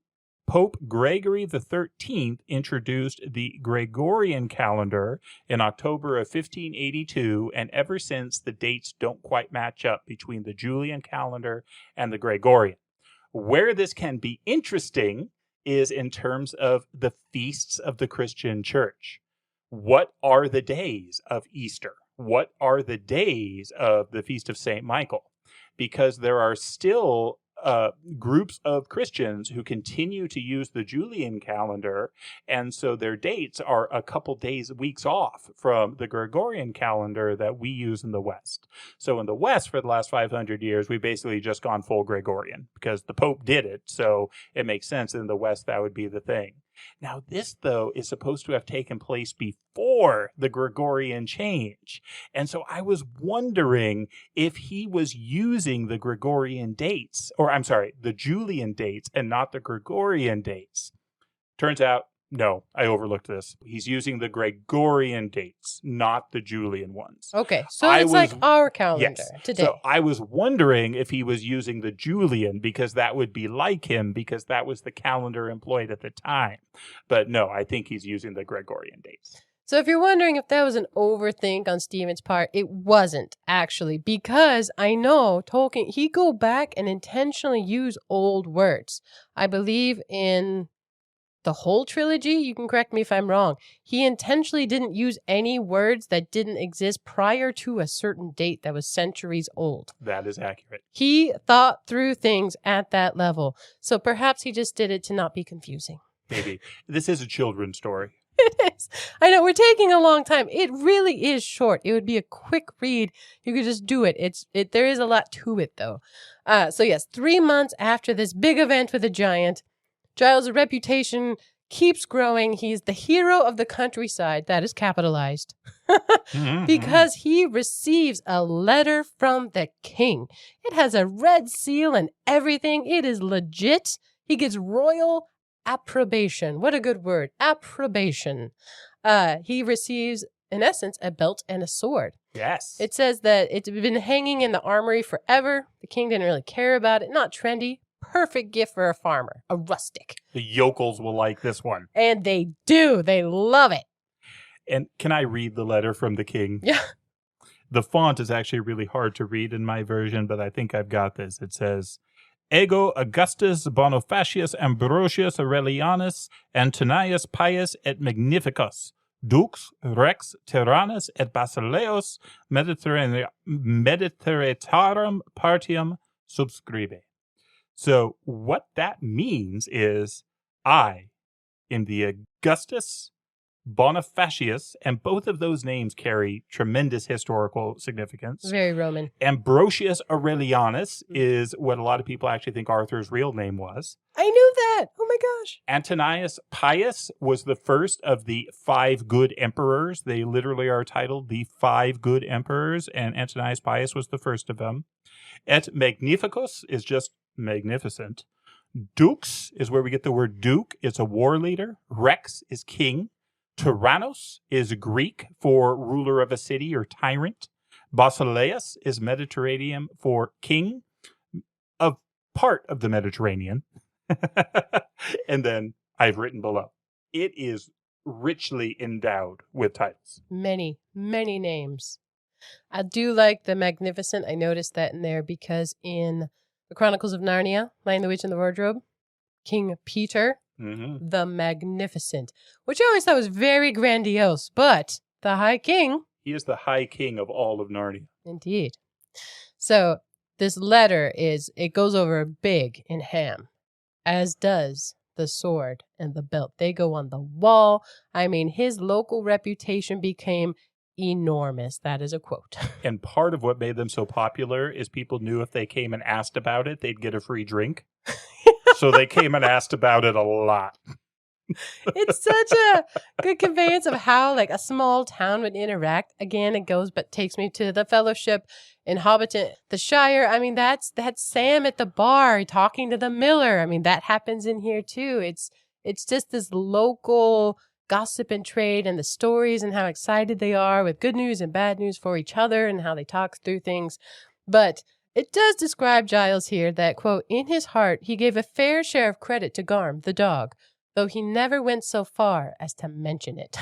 Pope Gregory XIII introduced the Gregorian calendar in October of 1582, and ever since the dates don't quite match up between the Julian calendar and the Gregorian. Where this can be interesting is in terms of the feasts of the Christian church. What are the days of Easter? What are the days of the Feast of St. Michael? Because there are still groups of Christians who continue to use the Julian calendar, and so their dates are a couple weeks off from the Gregorian calendar that we use in the West. So in the West, for the last 500 years, we've basically just gone full Gregorian because the Pope did it, so it makes sense. In the West, that would be the thing. Now, this, though, is supposed to have taken place before the Gregorian change. And so I was wondering if he was using the Gregorian dates, or I'm sorry, the Julian dates and not the Gregorian dates. Turns out, no, I overlooked this. He's using the Gregorian dates, not the Julian ones. Okay, so it's like our calendar today. So I was wondering if he was using the Julian because that would be like him because that was the calendar employed at the time. But no, I think he's using the Gregorian dates. So if you're wondering if that was an overthink on Stephen's part, it wasn't actually, because I know Tolkien, he go back and intentionally use old words. I believe in the whole trilogy, you can correct me if I'm wrong, he intentionally didn't use any words that didn't exist prior to a certain date that was centuries old. That is accurate. He thought through things at that level. So perhaps he just did it to not be confusing. Maybe. This is a children's story. It is. I know, we're taking a long time. It really is short. It would be a quick read. You could just do it. There is a lot to it, though. So yes, 3 months after this big event with the giant, Giles' reputation keeps growing. He's the hero of the countryside. That is capitalized. Because he receives a letter from the king. It has a red seal and everything. It is legit. He gets royal approbation. What a good word. Approbation. He receives, in essence, a belt and a sword. Yes. It says that it's been hanging in the armory forever. The king didn't really care about it. Not trendy. Perfect gift for a farmer, a rustic. The yokels will like this one. And they do. They love it. And can I read the letter from the king? Yeah. The font is actually really hard to read in my version, but I think I've got this. It says, Ego Augustus Bonifacius Ambrosius Aurelianus Antonius Pius et Magnificus, Dux Rex Tyrannus et Basileus Mediterratarum Partium subscribe. So what that means is I, in the Augustus Bonifacius, and both of those names carry tremendous historical significance. Very Roman. Ambrosius Aurelianus is what a lot of people actually think Arthur's real name was. I knew that. Oh my gosh. Antonius Pius was the first of the 5 good emperors. They literally are titled the 5 good emperors, and Antonius Pius was the first of them. Et Magnificus is just magnificent. Dux is where we get the word duke. It's a war leader. Rex is king. Tyrannos is Greek for ruler of a city or tyrant. Basileus is Mediterranean for king of part of the Mediterranean. And then I've written below. It is richly endowed with titles. Many, many names. I do like the Magnificent. I noticed that in there because in the Chronicles of Narnia, Lion, the Witch, and the Wardrobe, King Peter, the Magnificent, which I always thought was very grandiose, but the High King. He is the High King of all of Narnia. Indeed. So this letter it goes over big in Ham, as does the sword and the belt. They go on the wall. I mean, his local reputation became enormous. That is a quote. And part of what made them so popular is people knew if they came and asked about it, they'd get a free drink. So they came and asked about it a lot. It's such a good conveyance of how like a small town would interact. Again, takes me to the Fellowship in Hobbiton, the Shire. I mean, that's Sam at the bar talking to the miller. I mean, that happens in here too. It's just this local gossip and trade and the stories and how excited they are with good news and bad news for each other and how they talk through things. But it does describe Giles here that, quote, in his heart, he gave a fair share of credit to Garm, the dog, though he never went so far as to mention it.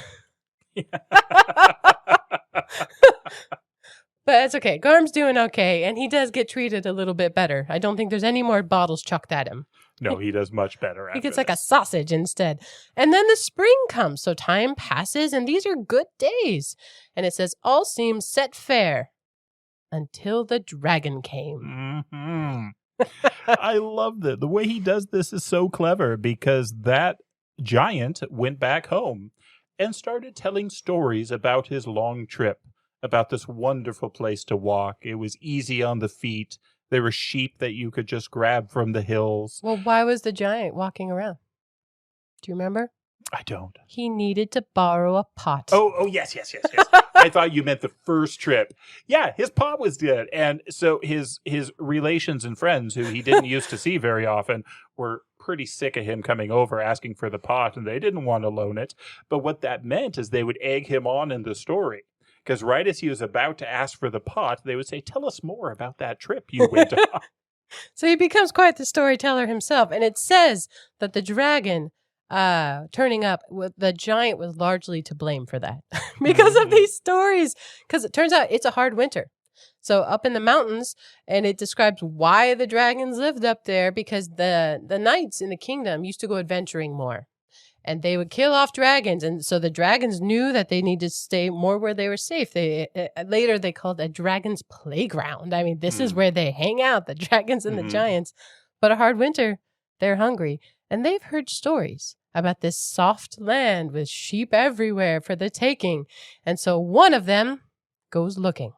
But it's okay. Garm's doing okay, and he does get treated a little bit better. I don't think there's any more bottles chucked at him. No, he does much better. He gets like a sausage instead. And then the spring comes, so time passes, and these are good days. And it says, all seems set fair until the dragon came. I love that. The way he does this is so clever because that giant went back home and started telling stories about his long trip, about this wonderful place to walk. It was easy on the feet. There were sheep that you could just grab from the hills. Well, why was the giant walking around? Do you remember? I don't. He needed to borrow a pot. Oh, yes. I thought you meant the first trip. Yeah, his pot was dead. And so his relations and friends, who he didn't used to see very often, were pretty sick of him coming over asking for the pot, and they didn't want to loan it. But what that meant is they would egg him on in the story. Because right as he was about to ask for the pot, they would say, tell us more about that trip you went on. So he becomes quite the storyteller himself. And it says that the dragon turning up, the giant was largely to blame for that because of these stories. Because it turns out it's a hard winter. So up in the mountains, and it describes why the dragons lived up there, because the knights in the kingdom used to go adventuring more. And they would kill off dragons. And so the dragons knew that they needed to stay more where they were safe. Later, they called it a dragon's playground. I mean, this is where they hang out, the dragons and the giants. But a hard winter, they're hungry. And they've heard stories about this soft land with sheep everywhere for the taking. And so one of them goes looking.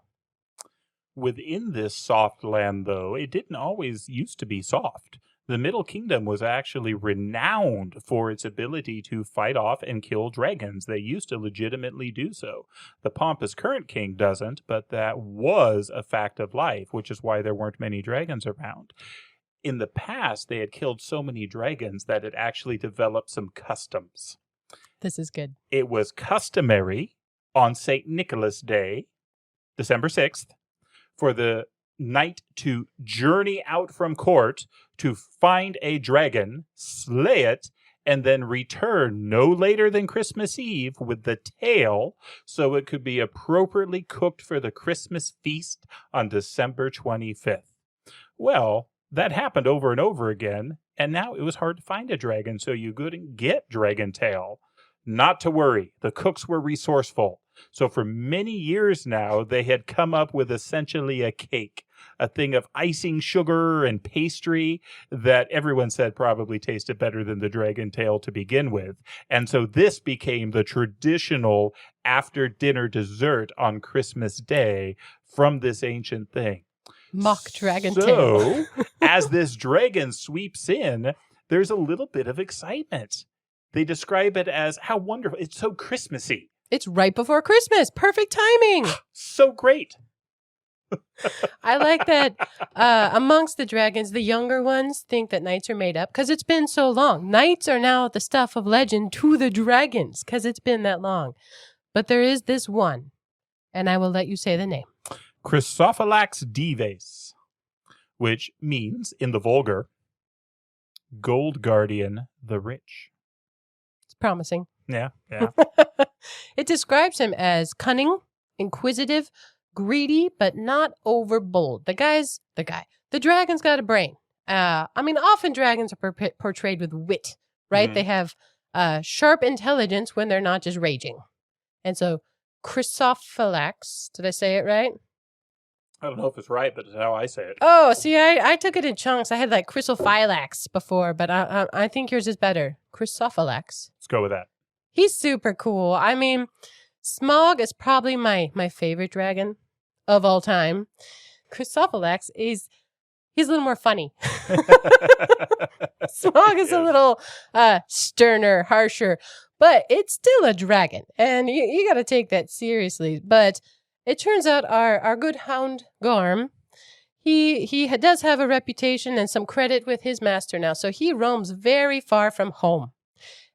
Within this soft land, though, it didn't always used to be soft. The Middle Kingdom was actually renowned for its ability to fight off and kill dragons. They used to legitimately do so. The pompous current king doesn't, but that was a fact of life, which is why there weren't many dragons around. In the past, they had killed so many dragons that it actually developed some customs. This is good. It was customary on St. Nicholas Day, December 6th, for the knight to journey out from court to find a dragon, slay it, and then return no later than Christmas Eve with the tail so it could be appropriately cooked for the Christmas feast on December 25th. Well, that happened over and over again, and now it was hard to find a dragon, so you couldn't get dragon tail. Not to worry, the cooks were resourceful. So for many years now, they had come up with essentially a cake, a thing of icing sugar and pastry that everyone said probably tasted better than the dragon tail to begin with. And so this became the traditional after-dinner dessert on Christmas Day from this ancient thing. Mock dragon tail. So, as this dragon sweeps in, there's a little bit of excitement. They describe it as how wonderful. It's so Christmassy. It's right before Christmas. Perfect timing. So great. I like that amongst the dragons, the younger ones think that knights are made up because it's been so long. Knights are now the stuff of legend to the dragons because it's been that long. But there is this one, and I will let you say the name. Chrysophylax dives, which means, in the vulgar, gold guardian the rich. It's promising. Yeah. It describes him as cunning, inquisitive, greedy, but not over bold. The dragon's got a brain. Often dragons are portrayed with wit, right? They have sharp intelligence when they're not just raging. And so Chrysophylax, did I say it right? I don't know if it's right, but it's how I say it. Oh, see, I took it in chunks. I had like Chrysophylax before, but I think yours is better. Chrysophylax. Let's go with that. He's super cool. I mean, Smaug is probably my favorite dragon of all time. Chrysophylax he's a little more funny. Smaug is a little sterner, harsher, but it's still a dragon, and you got to take that seriously. But it turns out our good hound Garm, he does have a reputation and some credit with his master now, so he roams very far from home.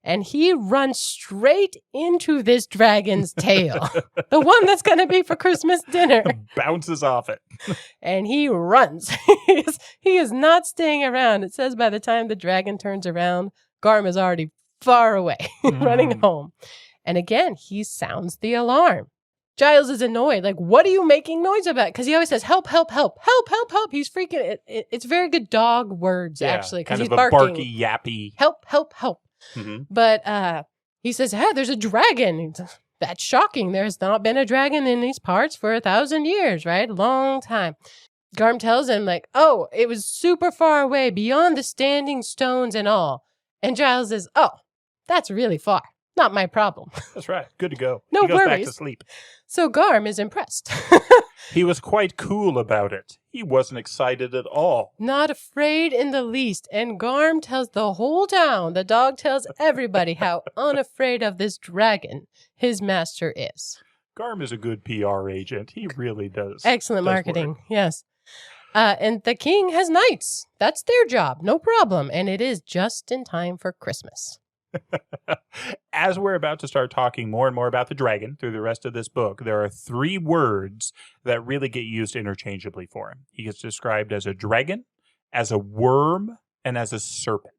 And he runs straight into this dragon's tail, the one that's going to be for Christmas dinner. Bounces off it. And he runs. He is not staying around. It says by the time the dragon turns around, Garm is already far away, running home. And again, he sounds the alarm. Giles is annoyed. Like, what are you making noise about? Because he always says, help, help, help, help, help, help. He's freaking. It's very good dog words, actually, because he's barking. Kind of a barky, yappy. Help, help, help. But he says, there's a dragon. That's shocking. There's not been a dragon in these parts for 1,000 years, right? Long time. Garm tells him, like, oh, it was super far away, beyond the standing stones and all. And Giles says, oh, that's really far. Not my problem. That's right. Good to go. No he goes back worries. to sleep. So Garm is impressed. He was quite cool about it. He wasn't excited at all. Not afraid in the least. And Garm tells the whole town, the dog tells everybody how unafraid of this dragon his master is. Garm is a good PR agent. He really does. Excellent does marketing. work. Yes. And the king has knights. That's their job. No problem. And it is just in time for Christmas. As we're about to start talking more and more about the dragon through the rest of this book, there are 3 words that really get used interchangeably for him. He gets described as a dragon, as a worm, and as a serpent.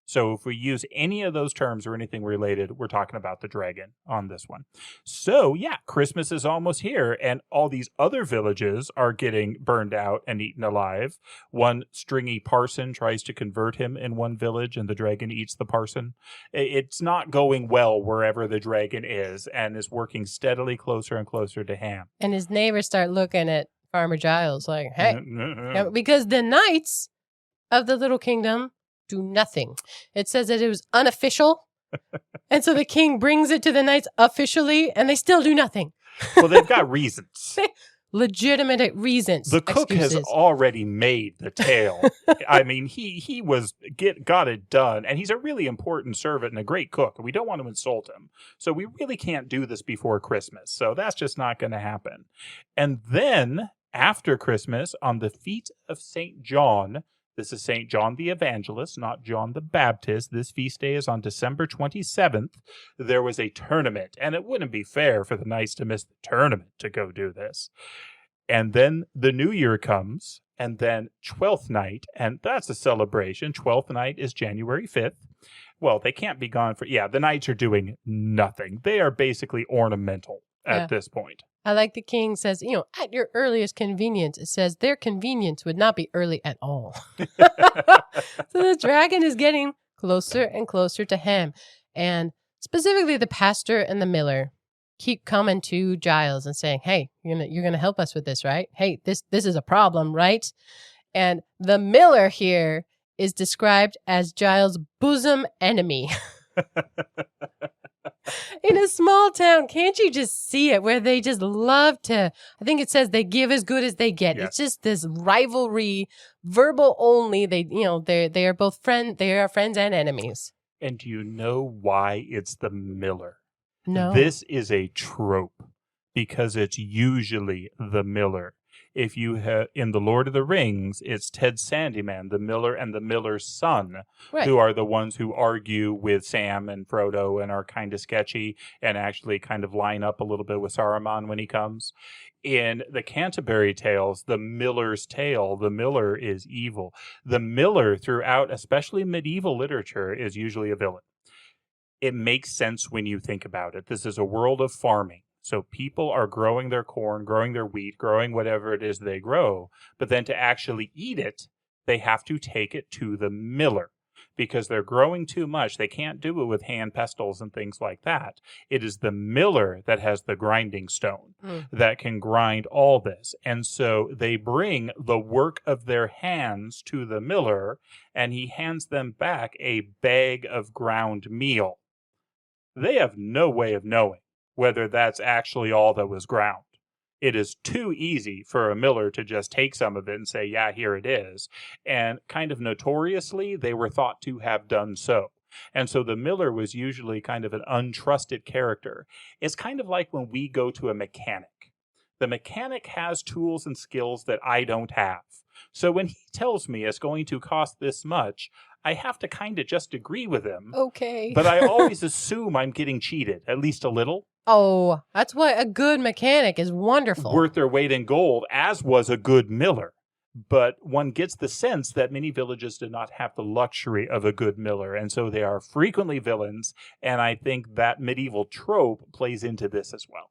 So if we use any of those terms or anything related, we're talking about the dragon on this one. So yeah, Christmas is almost here, and all these other villages are getting burned out and eaten alive. One stringy parson tries to convert him in one village, and the dragon eats the parson. It's not going well wherever the dragon is, and is working steadily closer and closer to Ham. And his neighbors start looking at Farmer Giles like, hey, because the knights of the little kingdom do nothing. It says that it was unofficial. And so the king brings it to the knights officially, and they still do nothing. Well, they've got reasons. Legitimate reasons. The cook has already made the tale. I mean, he got it done, and he's a really important servant and a great cook. We don't want to insult him. So we really can't do this before Christmas. So that's just not going to happen. And then after Christmas, on the feet of St. John, this is St. John the Evangelist, not John the Baptist. This feast day is on December 27th. There was a tournament, and it wouldn't be fair for the knights to miss the tournament to go do this. And then the new year comes, and then 12th night, and that's a celebration. 12th night is January 5th. Well, they can't be gone for, the knights are doing nothing. They are basically ornamental at this point. I like the king says, at your earliest convenience. It says their convenience would not be early at all. So the dragon is getting closer and closer to him. And specifically the pastor and the miller keep coming to Giles and saying, hey, you're gonna help us with this, right? Hey, this is a problem, right? And the miller here is described as Giles' bosom enemy. In a small town, can't you just see it where they just love to, I think it says they give as good as they get. Yeah. It's just this rivalry, verbal only. They are both friends and enemies. And do you know why it's the miller? No. This is a trope because it's usually the miller. If you have in the Lord of the Rings, it's Ted Sandyman, the miller, and the miller's son, right, who are the ones who argue with Sam and Frodo and are kind of sketchy and actually kind of line up a little bit with Saruman when he comes. In the Canterbury Tales, the miller's tale, the miller is evil. The miller throughout, especially medieval literature, is usually a villain. It makes sense when you think about it. This is a world of farming. So people are growing their corn, growing their wheat, growing whatever it is they grow. But then to actually eat it, they have to take it to the miller because they're growing too much. They can't do it with hand pestles and things like that. It is the miller that has the grinding stone that can grind all this. And so they bring the work of their hands to the miller, and he hands them back a bag of ground meal. They have no way of knowing whether that's actually all that was ground. It is too easy for a miller to just take some of it and say, yeah, here it is. And kind of notoriously, they were thought to have done so. And so the miller was usually kind of an untrusted character. It's kind of like when we go to a mechanic. The mechanic has tools and skills that I don't have. So when he tells me it's going to cost this much, I have to kind of just agree with him. Okay. But I always assume I'm getting cheated, at least a little. Oh, that's why a good mechanic is wonderful. Worth their weight in gold, as was a good miller. But one gets the sense that many villages do not have the luxury of a good miller, and so they are frequently villains, and I think that medieval trope plays into this as well.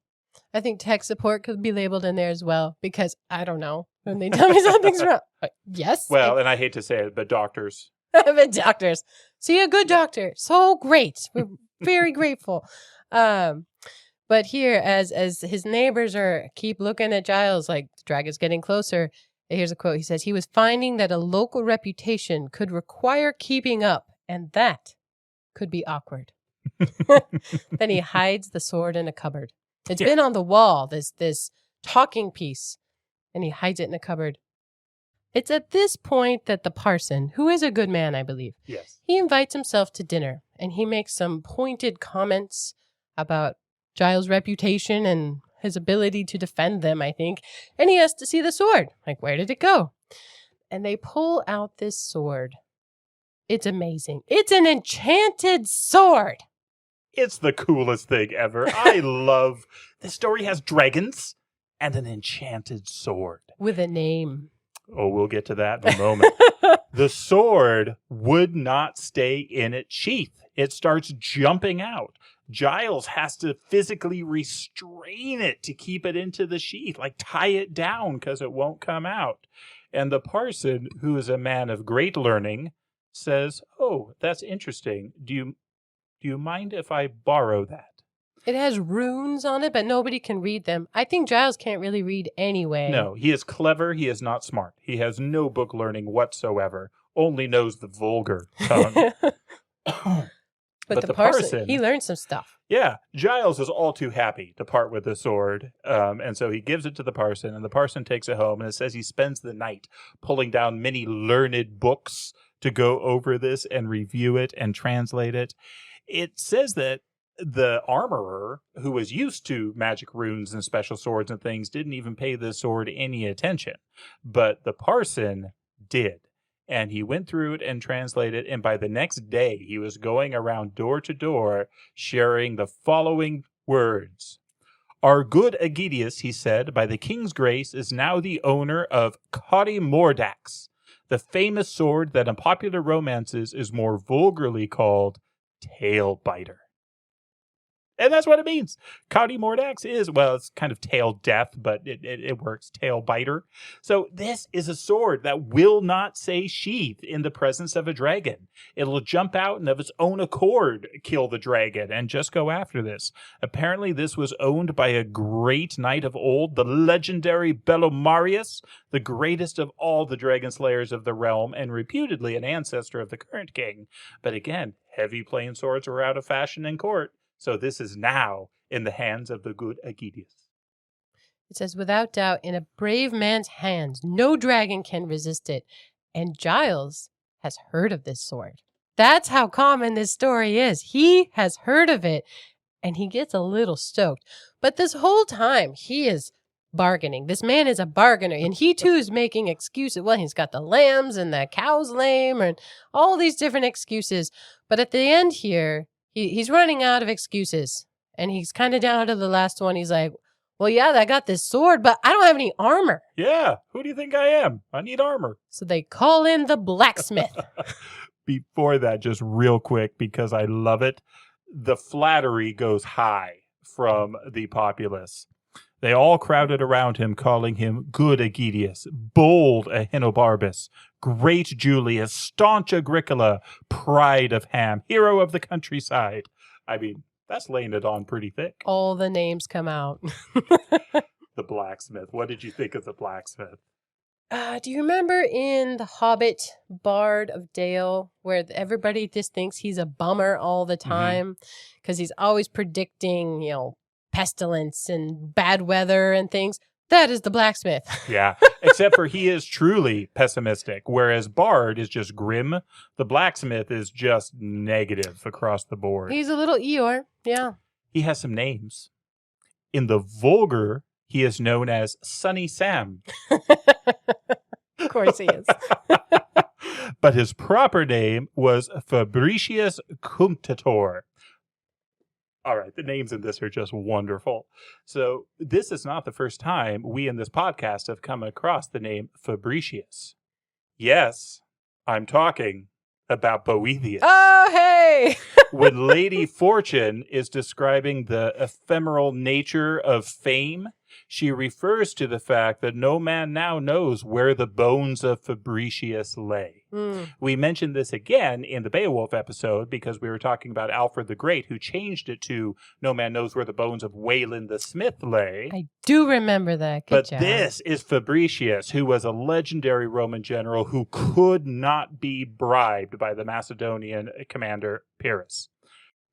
I think tech support could be labeled in there as well, because I don't know when they tell me something's wrong. Yes. Well, and I hate to say it, but doctors. But doctors. See, a good doctor. So great. We're very grateful. But here, as his neighbors keep looking at Giles, like the dragon's getting closer, Here's a quote. He says, he was finding that a local reputation could require keeping up, and that could be awkward. Then he hides the sword in a cupboard. It's been on the wall, this talking piece, and he hides it in a cupboard. It's at this point that the parson, who is a good man, I believe, Yes, he invites himself to dinner, and he makes some pointed comments about Giles' reputation and his ability to defend them, I think. And he has to see the sword. Like, where did it go? And they pull out this sword. It's amazing. It's an enchanted sword. it's the coolest thing ever. I love this story. Has dragons and an enchanted sword With a name. Oh, we'll get to that in a moment. The sword would not stay in its sheath. It starts jumping out. Giles has to physically restrain it to keep it into the sheath, like tie it down because it won't come out. And the parson, who is a man of great learning, says, "Oh, that's interesting. Do you mind if I borrow that?" It has runes on it, but nobody can read them. I think Giles can't really read anyway. No, he is clever. He is not smart. He has no book learning whatsoever. Only knows the vulgar tongue. But the parson, he learned some stuff. Yeah, Giles is all too happy to part with the sword, and so he gives it to the parson, and the parson takes it home, and it says he spends the night pulling down many learned books to go over this and review it and translate it. It says that the armorer, who was used to magic runes and special swords and things, didn't even pay the sword any attention, but the parson did. And he went through it and translated, and by the next day, he was going around door to door, sharing the following words. "Our good Aegidius," he said, "by the king's grace, is now the owner of Caudy Mordax, the famous sword that in popular romances is more vulgarly called Tailbiter." And that's what it means. Caudy Mordax is, well, it's kind of tail death, but it works. Tail biter. So this is a sword that will not say sheath in the presence of a dragon. It'll jump out and of its own accord kill the dragon and just go after this. Apparently this was owned by a great knight of old, the legendary Belomarius, the greatest of all the dragon slayers of the realm and reputedly an ancestor of the current king. But again, heavy plain swords were out of fashion in court. So this is now in the hands of the good Aegidius. It says, without doubt, in a brave man's hands, no dragon can resist it. And Giles has heard of this sword. That's how common this story is. He has heard of it, and he gets a little stoked. But this whole time, he is bargaining. This man is a bargainer, and he too is making excuses. Well, he's got the lambs and the cow's lame and all these different excuses. But at the end here, he's running out of excuses, and he's kind of down to the last one. He's like, well, yeah, I got this sword, but I don't have any armor. Yeah, who do you think I am? I need armor. So they call in the blacksmith. Before that, just real quick, because I love it, the flattery goes high from the populace. They all crowded around him, calling him good Aegidius, bold Ahenobarbus, great Julius, staunch Agricola, pride of Ham, hero of the countryside. I mean, that's laying it on pretty thick. All the names come out. The blacksmith. What did you think of the blacksmith? Do you remember in The Hobbit, Bard of Dale, where everybody just thinks he's a bummer all the time because he's always predicting, pestilence and bad weather and things? That is the blacksmith. Yeah, except for he is truly pessimistic, whereas Bard is just grim. The blacksmith is just negative across the board. He's a little Eeyore, yeah. He has some names. In the vulgar, he is known as Sunny Sam. Of course he is. But his proper name was Fabricius Cunctator. All right, the names in this are just wonderful. So this is not the first time we in this podcast have come across the name Fabricius. Yes, I'm talking about Boethius. Oh, hey! When Lady Fortune is describing the ephemeral nature of fame, She refers to the fact that no man now knows where the bones of Fabricius lay. We mentioned this again in the Beowulf episode because we were talking about Alfred the Great, who changed it to no man knows where the bones of Wayland the Smith lay. I do remember that. Good job. This is Fabricius, who was a legendary Roman general who could not be bribed by the Macedonian commander Pyrrhus.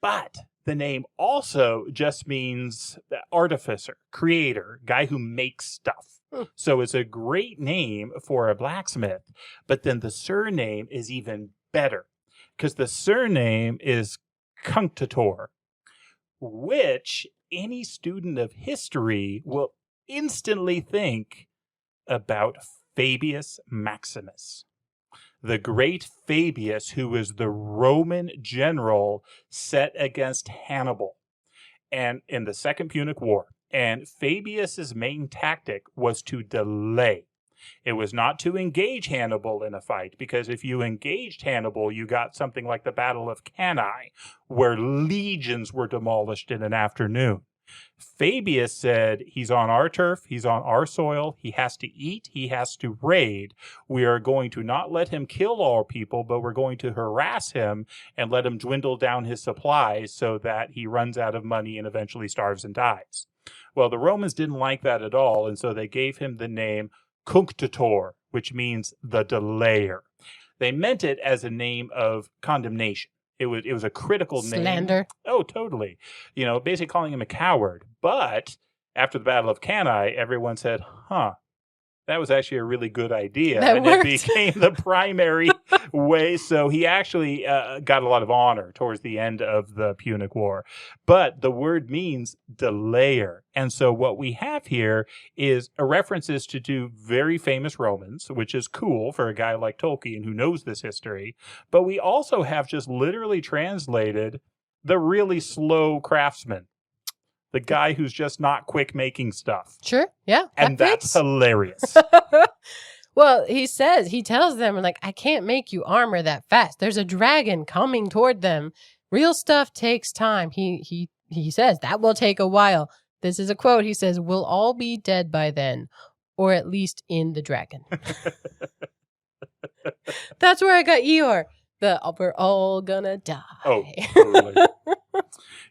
But the name also just means artificer, creator, guy who makes stuff. So it's a great name for a blacksmith. But then the surname is even better because the surname is Cunctator, which any student of history will instantly think about Fabius Maximus. The great Fabius, who was the Roman general set against Hannibal and in the Second Punic War. And Fabius's main tactic was to delay. It was not to engage Hannibal in a fight, because if you engaged Hannibal, you got something like the Battle of Cannae, where legions were demolished in an afternoon. Fabius said, he's on our turf, he's on our soil, he has to eat, he has to raid. We are going to not let him kill all people, but we're going to harass him and let him dwindle down his supplies so that he runs out of money and eventually starves and dies. Well, the Romans didn't like that at all, and so they gave him the name Cunctator, which means the delayer. They meant it as a name of condemnation. It was a critical name. Slander. Oh, totally. Basically calling him a coward. But after the Battle of Cannae, everyone said, that was actually a really good idea. That and worked. It became the primary way. So he actually got a lot of honor towards the end of the Punic War. But the word means delayer. And so what we have here is a references to two very famous Romans, which is cool for a guy like Tolkien who knows this history. But we also have just literally translated the really slow craftsman. The guy who's just not quick making stuff. Sure, yeah. And that's hilarious. Well, he tells them, like, I can't make you armor that fast. There's a dragon coming toward them. Real stuff takes time. He says, that will take a while. This is a quote. He says, we'll all be dead by then, or at least in the dragon. That's where I got Eeyore. We're all gonna die. Oh, totally.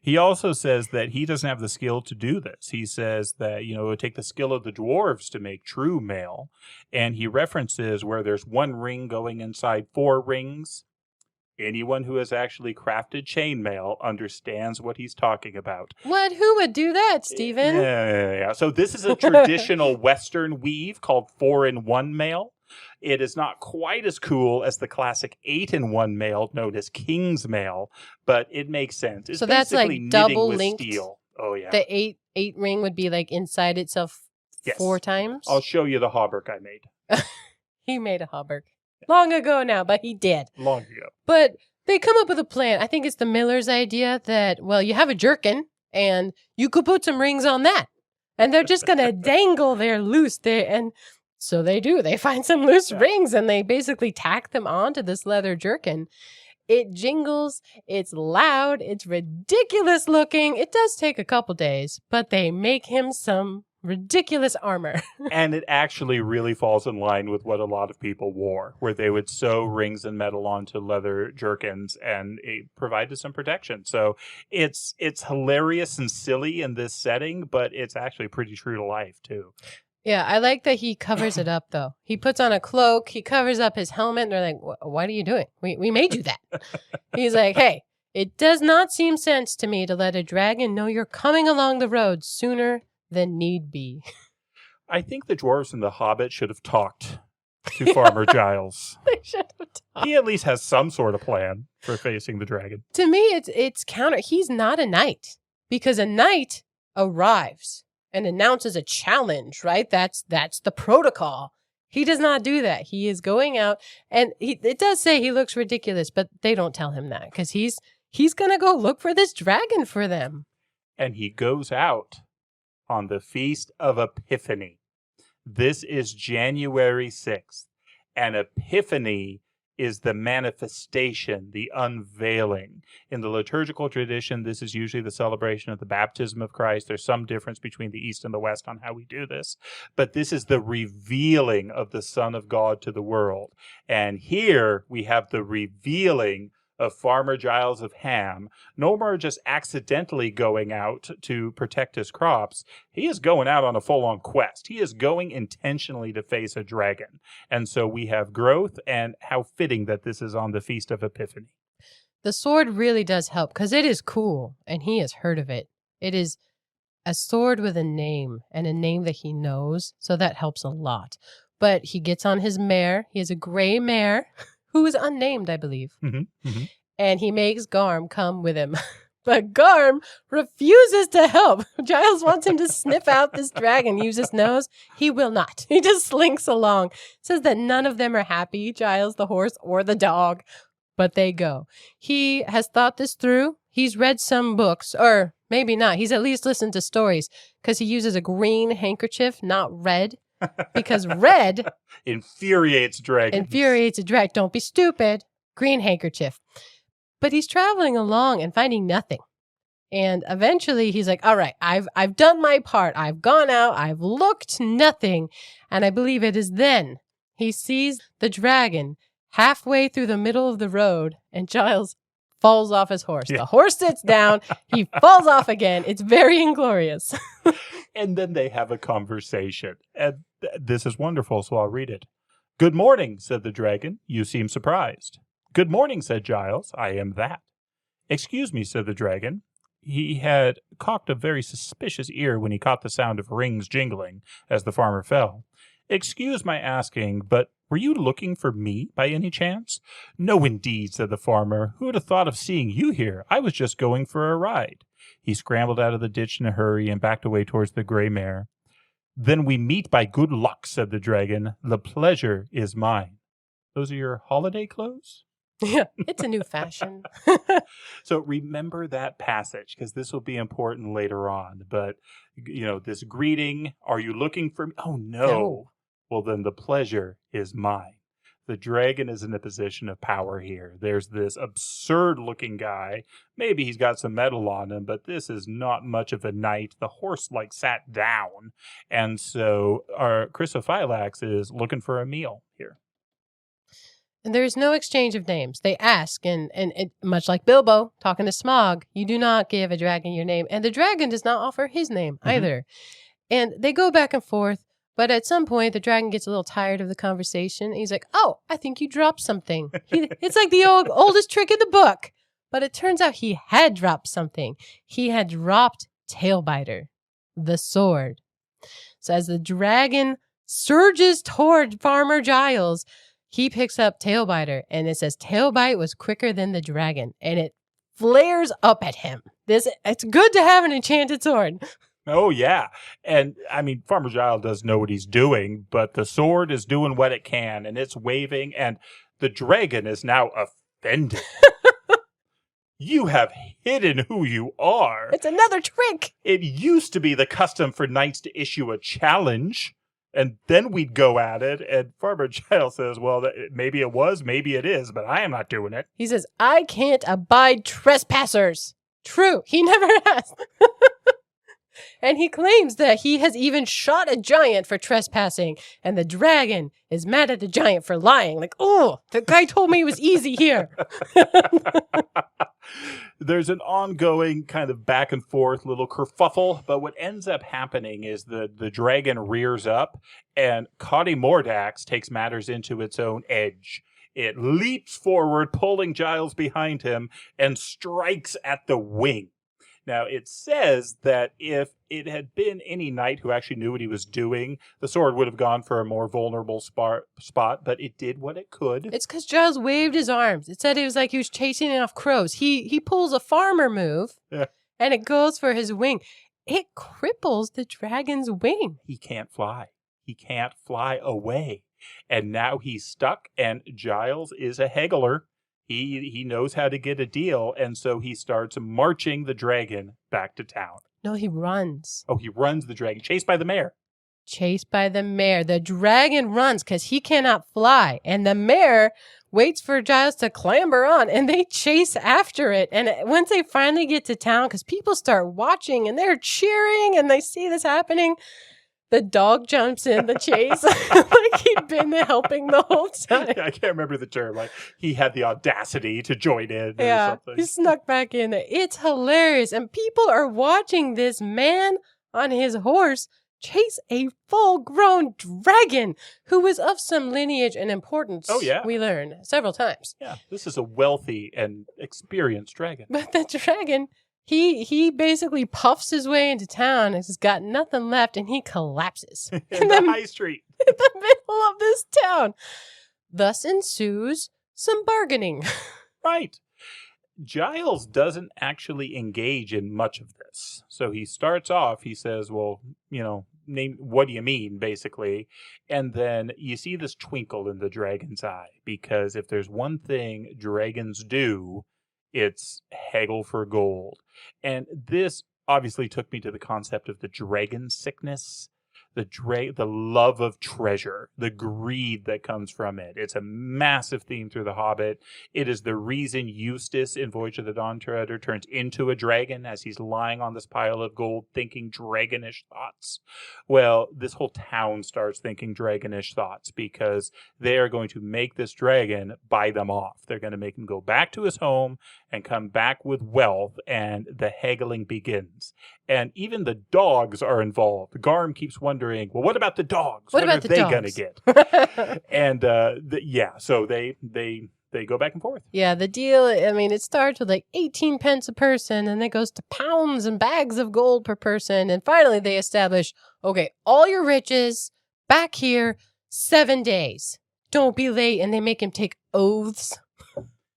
He also says that he doesn't have the skill to do this. He says that, it would take the skill of the dwarves to make true mail. And he references where there's one ring going inside 4 rings. Anyone who has actually crafted chainmail understands what he's talking about. What? Who would do that, Stephen? Yeah. So this is a traditional Western weave called 4-in-1 mail. It is not quite as cool as the classic 8-in-1 mail known as King's mail, but it makes sense. It's so that's like double linked. Steel. Oh yeah. The eight ring would be like inside itself 4 times. I'll show you the hauberk I made. He made a hauberk long ago now, but he did. Long ago. But they come up with a plan. I think it's the Miller's idea that, well, you have a jerkin and you could put some rings on that, and they're just gonna dangle there loose there and. So they do. They find some loose rings and they basically tack them onto this leather jerkin. It jingles. It's loud. It's ridiculous looking. It does take a couple days, but they make him some ridiculous armor. And it actually really falls in line with what a lot of people wore, where they would sew rings and metal onto leather jerkins, and it provided some protection. So it's hilarious and silly in this setting, but it's actually pretty true to life too. Yeah, I like that he covers it up, though. He puts on a cloak, he covers up his helmet, and they're like, what are you doing? We made you that. He's like, hey, it does not seem sense to me to let a dragon know you're coming along the road sooner than need be. I think the dwarves and the hobbit should have talked to Farmer Giles. They should have talked. He at least has some sort of plan for facing the dragon. To me, it's counter. He's not a knight, because a knight arrives and announces a challenge, right? That's the protocol. He does not do that. He is going out, and it does say he looks ridiculous, but they don't tell him that because he's going to go look for this dragon for them. And he goes out on the Feast of Epiphany. This is January 6th, and Epiphany is the manifestation, the unveiling. In the liturgical tradition, this is usually the celebration of the baptism of Christ. There's some difference between the East and the West on how we do this, but this is the revealing of the Son of God to the world. And here we have the revealing of Farmer Giles of Ham, no more just accidentally going out to protect his crops. He is going out on a full-on quest. He is going intentionally to face a dragon. And so we have growth, and how fitting that this is on the Feast of Epiphany. The sword really does help because it is cool, and he has heard of it. It is a sword with a name, and a name that he knows, so that helps a lot. But he gets on his mare. He has a gray mare who is unnamed, I believe. And he makes Garm come with him. But Garm refuses to help. Giles wants him to sniff out this dragon, use his nose. He will not. He just slinks along. Says that none of them are happy, Giles, the horse, or the dog. But they go. He has thought this through. He's read some books, or maybe not. He's at least listened to stories because he uses a green handkerchief, not red. Because red infuriates dragons. Infuriates a dragon. Don't be stupid. Green handkerchief. But he's traveling along and finding nothing. And eventually he's like, all right, I've done my part. I've gone out. I've looked nothing. And I believe it is then he sees the dragon halfway through the middle of the road, and Giles falls off his horse. Yeah. The horse sits down. He falls off again. It's very inglorious. And then they have a conversation. And this is wonderful, so I'll read it. "Good morning," said the dragon. "You seem surprised." "Good morning," said Giles. "I am that." "Excuse me," said the dragon. He had cocked a very suspicious ear when he caught the sound of rings jingling as the farmer fell. "Excuse my asking, but were you looking for me by any chance?" "No, indeed," said the farmer. "Who would have thought of seeing you here? I was just going for a ride." He scrambled out of the ditch in a hurry and backed away towards the gray mare. "Then we meet by good luck," said the dragon. "The pleasure is mine." "Those are your holiday clothes?" Yeah, it's a new fashion. So remember that passage, because this will be important later on. But, this greeting, "Are you looking for me?" "Oh, no. Well, then the pleasure is mine." The dragon is in a position of power here. There's this absurd-looking guy. Maybe he's got some metal on him, but this is not much of a knight. The horse, sat down. And so our Chrysophylax is looking for a meal here. And there is no exchange of names. They ask, and much like Bilbo talking to Smaug, you do not give a dragon your name. And the dragon does not offer his name either. And they go back and forth. But at some point, the dragon gets a little tired of the conversation. He's like, "Oh, I think you dropped something." It's like the oldest trick in the book. But it turns out he had dropped something. He had dropped Tailbiter, the sword. So as the dragon surges toward Farmer Giles, he picks up Tailbiter, and it says Tailbite was quicker than the dragon, and it flares up at him. It's good to have an enchanted sword. Oh, yeah. And, Farmer Giles does know what he's doing, but the sword is doing what it can, and it's waving, and the dragon is now offended. "You have hidden who you are." It's another trick. "It used to be the custom for knights to issue a challenge, and then we'd go at it." And Farmer Giles says, "Well, maybe it was, maybe it is, but I am not doing it." He says, "I can't abide trespassers." True. He never has. And he claims that he has even shot a giant for trespassing. And the dragon is mad at the giant for lying. Oh, the guy told me it was easy here. There's an ongoing kind of back and forth little kerfuffle. But what ends up happening is the dragon rears up, and Caughty Mordax takes matters into its own edge. It leaps forward, pulling Giles behind him, and strikes at the wing. Now, it says that if it had been any knight who actually knew what he was doing, the sword would have gone for a more vulnerable spot, but it did what it could. It's because Giles waved his arms. It said it was like he was chasing off crows. He pulls a farmer move, and it goes for his wing. It cripples the dragon's wing. He can't fly. He can't fly away. And now he's stuck, and Giles is a haggler. He knows how to get a deal, and so he starts marching the dragon back to town. No, he runs. Oh, he runs the dragon, chased by the mare. Chased by the mare. The dragon runs because he cannot fly, and the mare waits for Giles to clamber on, and they chase after it. And once they finally get to town, because people start watching and they're cheering and they see this happening, the dog jumps in the chase like he'd been helping the whole time. I can't remember the term. Like he had the audacity to join in or something. He snuck back in there. It's hilarious. And people are watching this man on his horse chase a full-grown dragon who was of some lineage and importance. Oh, yeah. We learn several times. Yeah, this is a wealthy and experienced dragon. But the dragon, he basically puffs his way into town. He's got nothing left, and he collapses in the high street. In the middle of this town. Thus ensues some bargaining. Right. Giles doesn't actually engage in much of this. So he starts off, he says, well, what do you mean, basically? And then you see this twinkle in the dragon's eye, because if there's one thing dragons do, it's haggle for gold. And this obviously took me to the concept of the dragon sickness. The love of treasure, the greed that comes from it. It's a massive theme through The Hobbit. It is the reason Eustace in Voyage of the Dawn Treader turns into a dragon as he's lying on this pile of gold thinking dragonish thoughts. Well, this whole town starts thinking dragonish thoughts because they are going to make this dragon buy them off. They're going to make him go back to his home and come back with wealth, and the haggling begins. And even the dogs are involved. Garm keeps wondering, well, what about the dogs? What are they going to get? And so they go back and forth. Yeah, the deal, it starts with like 18 pence a person, and it goes to pounds and bags of gold per person. And finally they establish, okay, all your riches back here, 7 days. Don't be late. And they make him take oaths.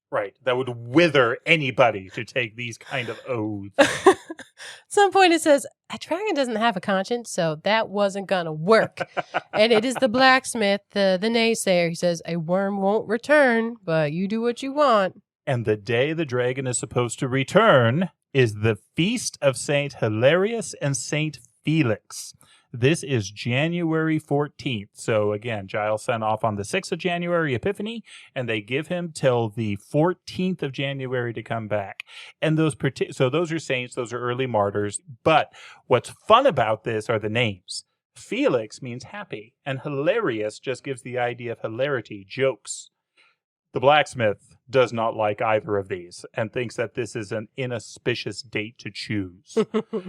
Right. That would wither anybody to take these kind of oaths. At some point it says, a dragon doesn't have a conscience, so that wasn't going to work. And it is the blacksmith, the naysayer. He says, a worm won't return, but you do what you want. And the day the dragon is supposed to return is the feast of Saint Hilarious and Saint Felix. This is January 14th. So again, Giles sent off on the 6th of January, Epiphany, and they give him till the 14th of January to come back. And those are saints, those are early martyrs. But what's fun about this are the names. Felix means happy, and hilarious just gives the idea of hilarity, jokes. The blacksmith does not like either of these and thinks that this is an inauspicious date to choose.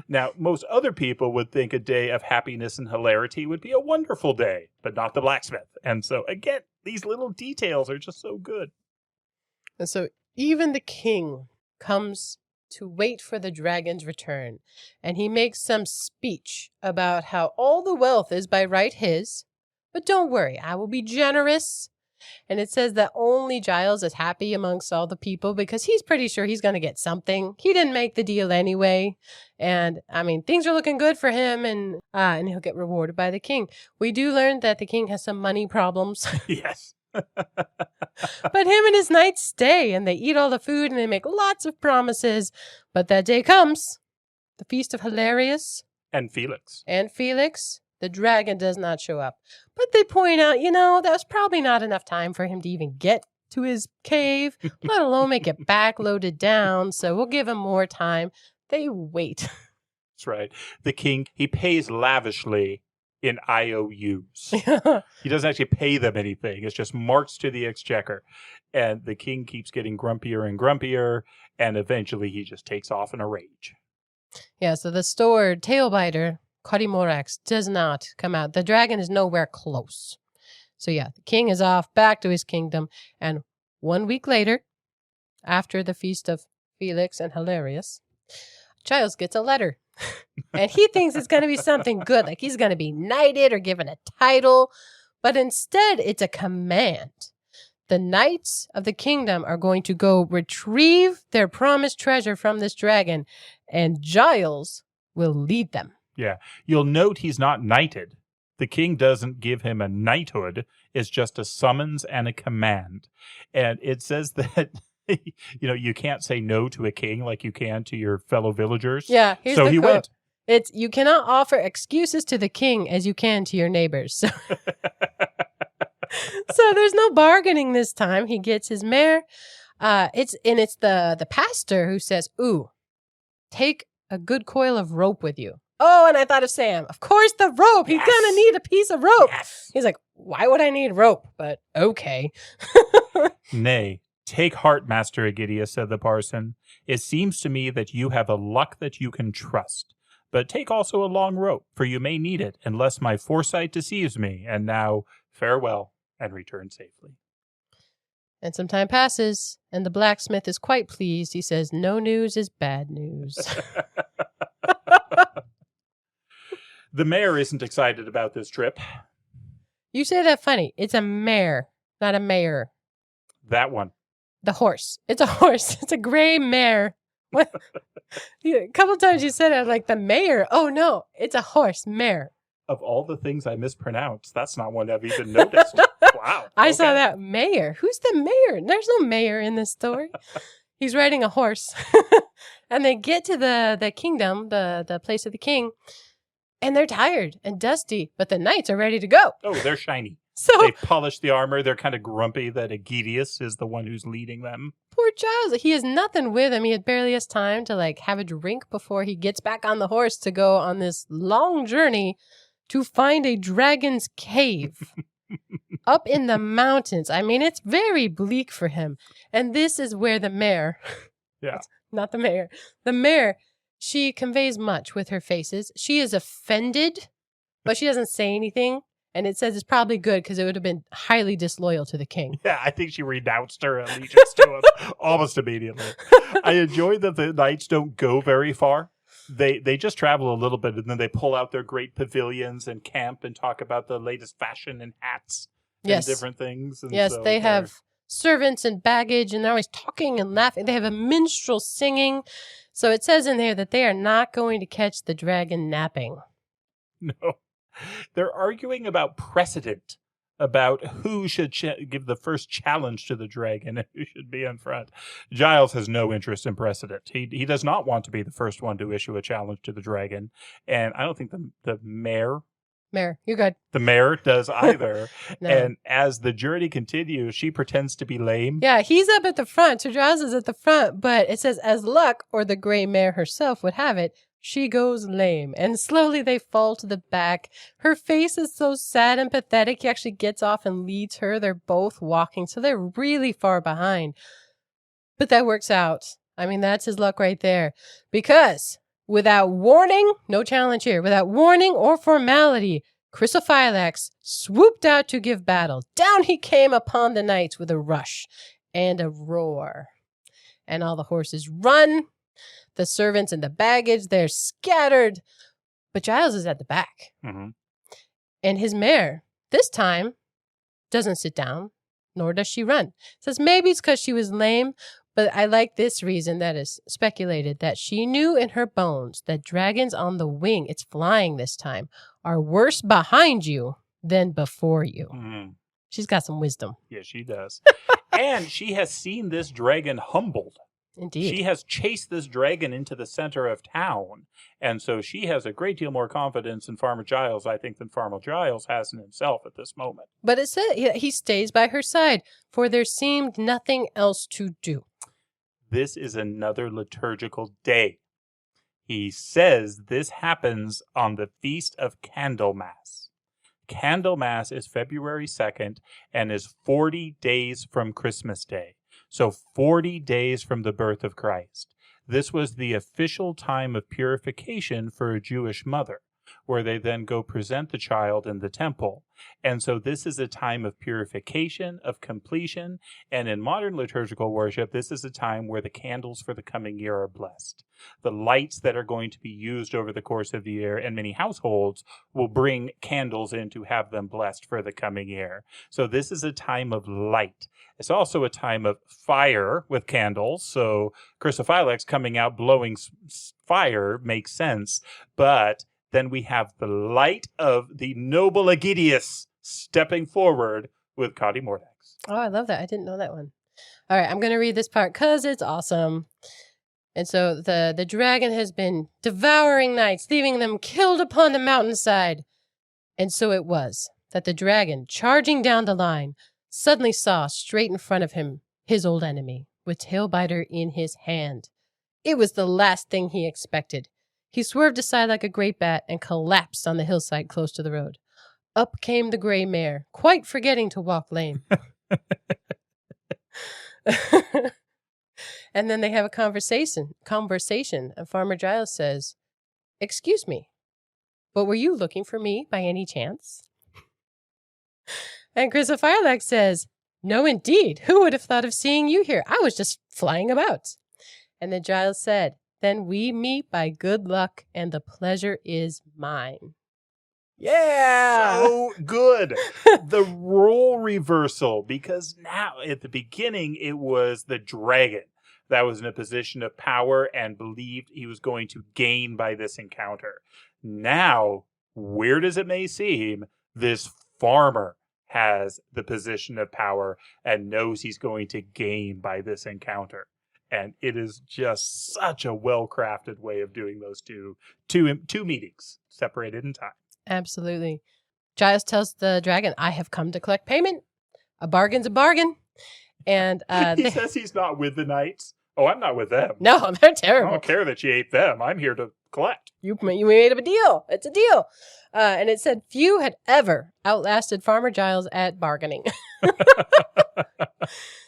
Now, most other people would think a day of happiness and hilarity would be a wonderful day, but not the blacksmith. And so, again, these little details are just so good. And so even the king comes to wait for the dragon's return, and he makes some speech about how all the wealth is by right his, but don't worry, I will be generous. And it says that only Giles is happy amongst all the people because he's pretty sure he's going to get something. He didn't make the deal anyway. And things are looking good for him, and he'll get rewarded by the king. We do learn that the king has some money problems. Yes. But him and his knights stay, and they eat all the food, and they make lots of promises. But that day comes, the Feast of Hilarious. And Felix. The dragon does not show up. But they point out, that was probably not enough time for him to even get to his cave, let alone make it backloaded down. So we'll give him more time. They wait. That's right. The king, he pays lavishly in IOUs. He doesn't actually pay them anything. It's just marks to the exchequer. And the king keeps getting grumpier and grumpier. And eventually he just takes off in a rage. Yeah, so the steward, Tailbiter, Cuddy-Morax, does not come out. The dragon is nowhere close. So yeah, the king is off back to his kingdom. And 1 week later, after the Feast of Felix and Hilarious, Giles gets a letter. And he thinks it's going to be something good, like he's going to be knighted or given a title. But instead, it's a command. The knights of the kingdom are going to go retrieve their promised treasure from this dragon, and Giles will lead them. Yeah. You'll note he's not knighted. The king doesn't give him a knighthood. It's just a summons and a command. And it says that, you can't say no to a king like you can to your fellow villagers. Yeah. Here's so the he quote. went. It's, you cannot offer excuses to the king as you can to your neighbors. So there's no bargaining this time. He gets his mare. It's the pastor who says, "Ooh, take a good coil of rope with you." Oh, and I thought of Sam. Of course, the rope. He's gonna need a piece of rope. Yes. He's like, "Why would I need rope?" But okay. Nay, take heart, Master Aegidius, said the parson. It seems to me that you have a luck that you can trust. But take also a long rope, for you may need it, unless my foresight deceives me. And now, farewell, and return safely. And some time passes, and the blacksmith is quite pleased. He says, "No news is bad news." The mayor isn't excited about this trip. You say that funny. It's a mare, not a mayor. That one. The horse. It's a horse. It's a gray mare. What? A couple times you said it like the mayor. Oh, no. It's a horse, mare. Of all the things I mispronounced, that's not one I've even noticed. Wow. I saw that. Mayor. Who's the mayor? There's no mayor in this story. He's riding a horse. And they get to the kingdom, the place of the king, and they're tired and dusty, but the knights are ready to go. Oh, they're shiny. So They polished the armor. They're kind of grumpy that Aegidius is the one who's leading them. poor Giles, he has nothing with him. He barely has time to like have a drink before he gets back on the horse to go on this long journey to find a dragon's cave up in the mountains. I mean, it's very bleak for him. And this is where the mare, Yeah. not the mayor, the mare, she conveys much with her faces. She is offended, but she doesn't say anything. And it says it's probably good because it would have been highly disloyal to the king. Yeah, I think she renounced her allegiance to him almost immediately. I enjoy that the knights don't go very far. They just travel a little bit, and then they pull out their great pavilions and camp and talk about the latest fashion and hats and different things. And yes, so they have servants and baggage, and they're always talking and laughing. They have a minstrel singing. So it says in there that they are not going to catch the dragon napping. No. They're arguing about precedent, about who should give the first challenge to the dragon and who should be in front. Giles has no interest in precedent. He does not want to be the first one to issue a challenge to the dragon. And I don't think the mayor... Mayor, you're good. The mayor does either. No. And as the journey continues, she pretends to be lame. Yeah, he's up at the front. So Giles is at the front, but it says as luck, or the gray mare herself would have it, she goes lame. And slowly they fall to the back. Her face is so sad and pathetic. He actually gets off and leads her. They're both walking, so they're really far behind. But that works out. I mean, that's his luck right there. Because without warning, no challenge here, without warning or formality, Chrysophylax swooped out to give battle. Down he came upon the knights with a rush and a roar. And all the horses run. The servants and the baggage, they're scattered. But Giles is at the back. Mm-hmm. And his mare, this time, doesn't sit down, nor does she run. Says maybe it's because she was lame, but I like this reason that is speculated, that she knew in her bones that dragons on the wing, it's flying this time, are worse behind you than before you. Mm-hmm. She's got some wisdom. Yeah, she does. And she has seen this dragon humbled. Indeed. She has chased this dragon into the center of town. And so she has a great deal more confidence in Farmer Giles, I think, than Farmer Giles has in himself at this moment. But it said he stays by her side, for there seemed nothing else to do. This is another liturgical day. He says this happens on the Feast of Candlemas. Candlemas is February 2nd and is 40 days from Christmas Day. So 40 days from the birth of Christ. This was the official time of purification for a Jewish mother, where they then go present the child in the temple. And so this is a time of purification, of completion, and in modern liturgical worship, this is a time where the candles for the coming year are blessed. The lights that are going to be used over the course of the year, and many households will bring candles in to have them blessed for the coming year. So this is a time of light. It's also a time of fire with candles. So Chrysophylax coming out blowing fire makes sense, but then we have the light of the noble Aegidius stepping forward with Cadi Mordax. Oh, I love that. I didn't know that one. All right, I'm going to read this part because it's awesome. And so the dragon has been devouring knights, leaving them killed upon the mountainside. And so it was. that the dragon, charging down the line, suddenly saw straight in front of him his old enemy, with Tailbiter in his hand. It was the last thing he expected. He swerved aside like a great bat and collapsed on the hillside close to the road. Up came the gray mare, quite forgetting to walk lame. And then they have a conversation, and Farmer Giles says, "Excuse me, but were you looking for me by any chance?" And Chris of Firelax says, "No, indeed. Who would have thought of seeing you here? I was just flying about." And then Giles said, "Then we meet by good luck, and the pleasure is mine." Yeah! So good. The role reversal, because now at the beginning it was the dragon that was in a position of power and believed he was going to gain by this encounter. Now, weird as it may seem, this farmer has the position of power and knows he's going to gain by this encounter. And it is just such a well-crafted way of doing those two meetings separated in time. Absolutely. Giles tells the dragon, "I have come to collect payment. A bargain's a bargain." And he says he's not with the knights. Oh, I'm not with them. No, they're terrible. I don't care that you ate them. I'm here to collect. You made up a deal. It's a deal. And it said few had ever outlasted Farmer Giles at bargaining.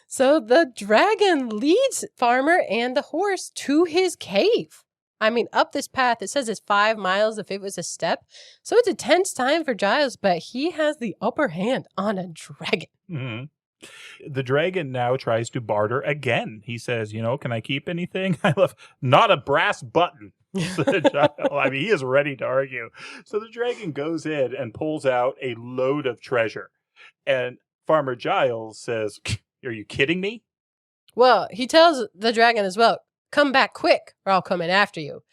So the dragon leads Farmer and the horse to his cave. I mean, up this path, it says it's 5 miles if it was a step. So it's a tense time for Giles, but he has the upper hand on a dragon. Mm-hmm. The dragon now tries to barter again. He says, "Can I keep anything?" I love, "Not a brass button." I mean, he is ready to argue. So the dragon goes in and pulls out a load of treasure. And Farmer Giles says, "Are you kidding me?" Well, he tells the dragon as well, "Come back quick or I'll come in after you."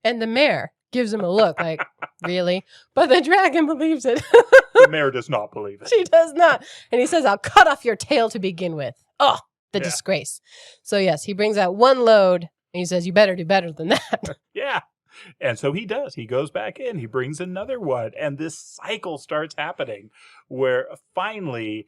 And the mare gives him a look like, "Really?" But the dragon believes it. The mare does not believe it. She does not. And he says, "I'll cut off your tail to begin with." Oh, the disgrace. So yes, he brings out one load and he says, "You better do better than that." Yeah. And so he does. He goes back in. He brings another one. And this cycle starts happening where finally,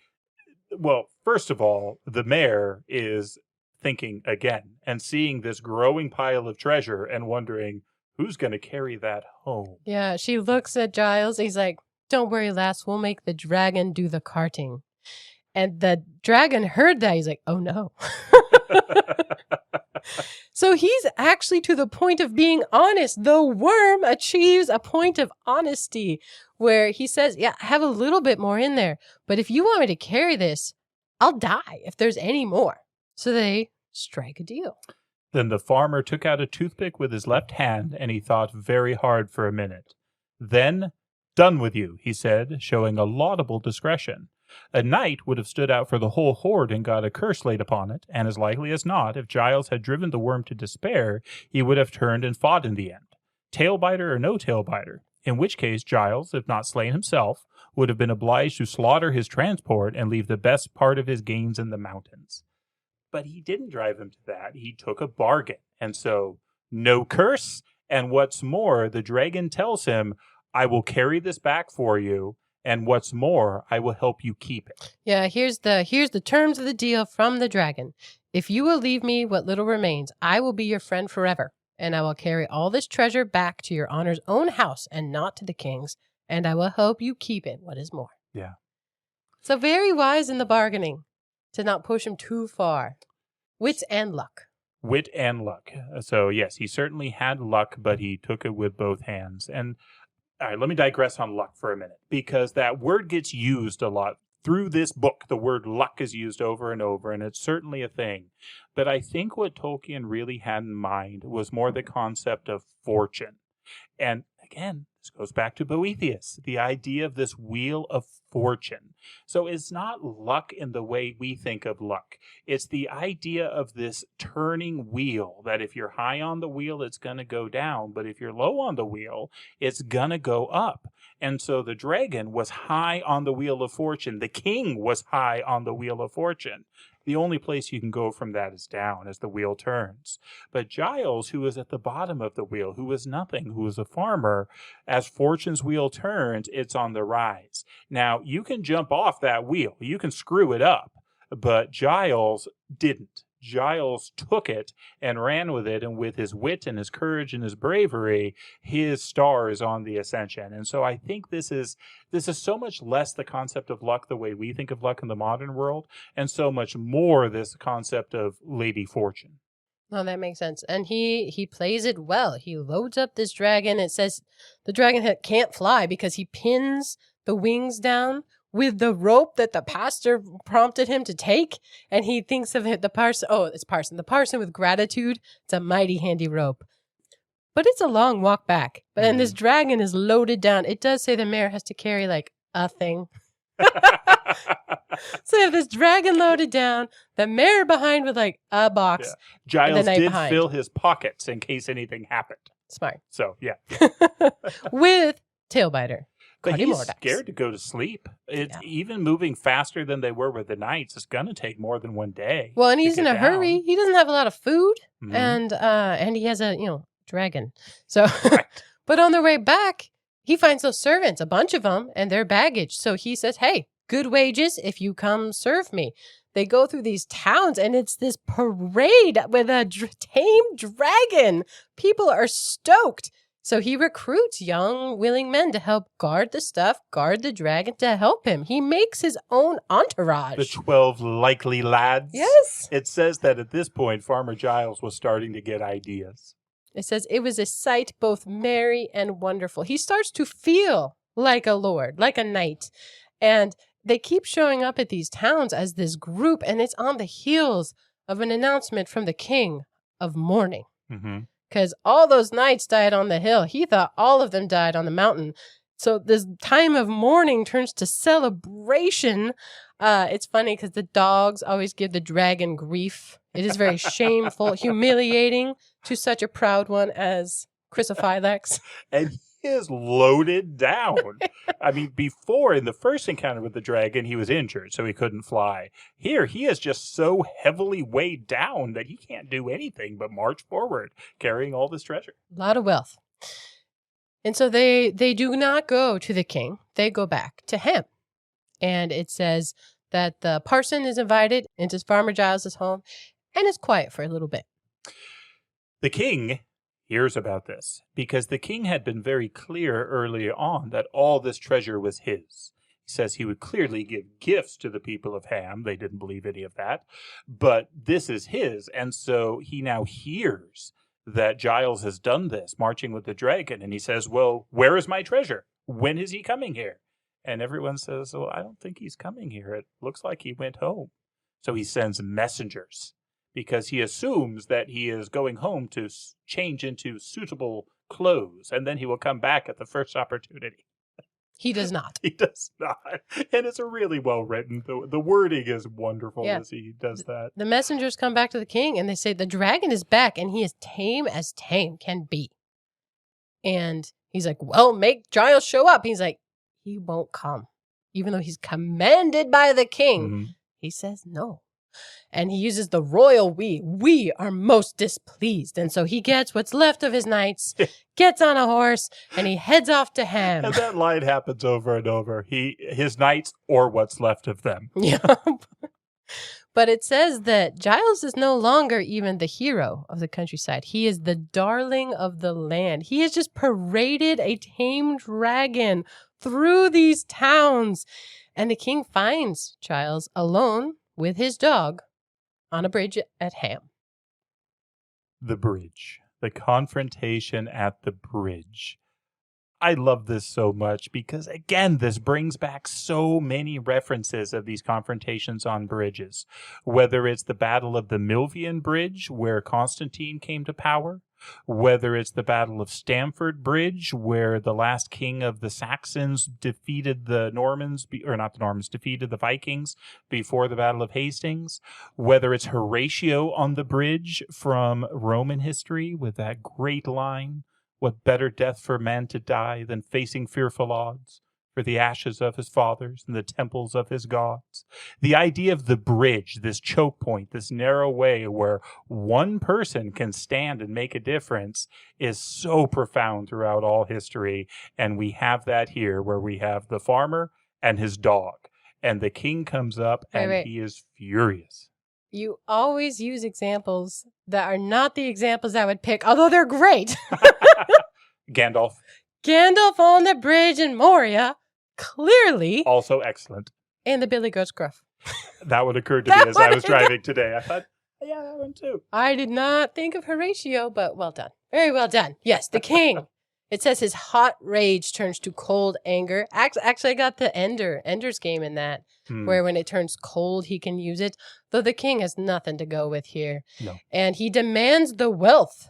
well, first of all, the mare is thinking again and seeing this growing pile of treasure and wondering, who's going to carry that home? Yeah, she looks at Giles. He's like, "Don't worry, lass. We'll make the dragon do the carting." And the dragon heard that. He's like, "Oh, no." So he's actually to the point of being honest. The worm achieves a point of honesty where he says, "Yeah, I have a little bit more in there. But if you want me to carry this, I'll die if there's any more." So they strike a deal. Then the farmer took out a toothpick with his left hand, and he thought very hard for a minute. Then, "Done with you," he said, showing a laudable discretion. A knight would have stood out for the whole horde and got a curse laid upon it, and as likely as not, if Giles had driven the worm to despair, he would have turned and fought in the end. Tailbiter or no tailbiter, in which case Giles, if not slain himself, would have been obliged to slaughter his transport and leave the best part of his gains in the mountains. But he didn't drive him to that. He took a bargain. And so, no curse. And what's more, the dragon tells him, "I will carry this back for you. And what's more, I will help you keep it." Yeah, here's the terms of the deal from the dragon. "If you will leave me what little remains, I will be your friend forever. And I will carry all this treasure back to your honor's own house and not to the king's. And I will help you keep it, what is more." Yeah. So very wise in the bargaining to not push him too far. Wits and luck. Wit and luck. So, yes, he certainly had luck, but he took it with both hands. And, all right, let me digress on luck for a minute, because that word gets used a lot. Through this book, the word luck is used over and over, and it's certainly a thing. But I think what Tolkien really had in mind was more the concept of fortune. And again, this goes back to Boethius, the idea of this wheel of fortune. So it's not luck in the way we think of luck. It's the idea of this turning wheel, that if you're high on the wheel, it's going to go down. But if you're low on the wheel, it's going to go up. And so the dragon was high on the wheel of fortune. The king was high on the wheel of fortune. The only place you can go from that is down as the wheel turns. But Giles, who is at the bottom of the wheel, who is nothing, who is a farmer, as fortune's wheel turns, it's on the rise. Now, you can jump off that wheel. You can screw it up. But Giles didn't. Giles took it and ran with it, and with his wit and his courage and his bravery, his star is on the ascension. And so I think this is so much less the concept of luck the way we think of luck in the modern world, and so much more this concept of Lady Fortune. Oh, that makes sense. And he plays it well. He loads up this dragon. It says the dragon can't fly because he pins the wings down with the rope that the pastor prompted him to take. And he thinks of it, the parson with gratitude. It's a mighty handy rope. But it's a long walk back. And this dragon is loaded down. It does say the mayor has to carry like a thing. So you have this dragon loaded down, the mayor behind with like a box. Yeah. Giles did fill his pockets in case anything happened. Smart. So, yeah. With Tailbiter. But he's scared to go to sleep. It's even moving faster than they were with the knights. It's going to take more than one day. Well, and he's in a hurry. He doesn't have a lot of food, and he has a dragon. So, but on their way back, he finds those servants, a bunch of them, and their baggage. So he says, "Hey, good wages if you come serve me." They go through these towns, and it's this parade with a tame dragon. People are stoked. So he recruits young, willing men to help guard the stuff, guard the dragon, to help him. He makes his own entourage. The 12 likely lads. Yes. It says that at this point, Farmer Giles was starting to get ideas. It says it was a sight both merry and wonderful. He starts to feel like a lord, like a knight. And they keep showing up at these towns as this group, and it's on the heels of an announcement from the king of mourning. Mm-hmm. Because all those knights died on the hill. He thought all of them died on the mountain. So this time of mourning turns to celebration. It's funny because the dogs always give the dragon grief. It is very shameful, humiliating to such a proud one as Chrysophylax. And he is loaded down. I mean, before, in the first encounter with the dragon, he was injured, so he couldn't fly. Here, he is just so heavily weighed down that he can't do anything but march forward, carrying all this treasure. A lot of wealth. And so they do not go to the king. They go back to Ham. And it says that the parson is invited into Farmer Giles' home, and it's quiet for a little bit. The king hears about this because the king had been very clear earlier on that all this treasure was his. He says he would clearly give gifts to the people of Ham. They didn't believe any of that, but this is his. And so he now hears that Giles has done this, marching with the dragon. And he says, well, where is my treasure? When is he coming here? And everyone says, well, I don't think he's coming here. It looks like he went home. So he sends messengers, because he assumes that he is going home to change into suitable clothes, and then he will come back at the first opportunity. He does not. He does not. And it's really well written. The wording is wonderful as he does that. The messengers come back to the king, and they say, the dragon is back, and he is tame as tame can be. And he's like, well, make Giles show up. He's like, he won't come. Even though he's commanded by the king, he says no. And he uses the royal we. We are most displeased. And so he gets what's left of his knights, gets on a horse, and he heads off to Ham. And that line happens over and over. His knights or what's left of them. Yeah. But it says that Giles is no longer even the hero of the countryside. He is the darling of the land. He has just paraded a tame dragon through these towns. And the king finds Giles alone with his dog on a bridge at Ham. The bridge. The confrontation at the bridge. I love this so much because, again, this brings back so many references of these confrontations on bridges. Whether it's the Battle of the Milvian Bridge, where Constantine came to power, whether it's the Battle of Stamford Bridge, where the last king of the Saxons defeated the Normans, defeated the Vikings before the Battle of Hastings, whether it's Horatio on the bridge from Roman history with that great line, what better death for man to die than facing fearful odds, for the ashes of his fathers and the temples of his gods. The idea of the bridge, this choke point, this narrow way where one person can stand and make a difference, is so profound throughout all history. And we have that here, where we have the farmer and his dog. And the king comes up and he is furious. You always use examples that are not the examples I would pick, although they're great. Gandalf. Gandalf on the bridge in Moria. Clearly. Also excellent. And the Billy Goat's Gruff. That one occurred to me as I was driving today. I thought, yeah, that one too. I did not think of Horatio, but well done. Very well done. Yes, the king. It says his hot rage turns to cold anger. Actually, I got the Ender's Game in that, where when it turns cold, he can use it. Though the king has nothing to go with here. No. And he demands the wealth.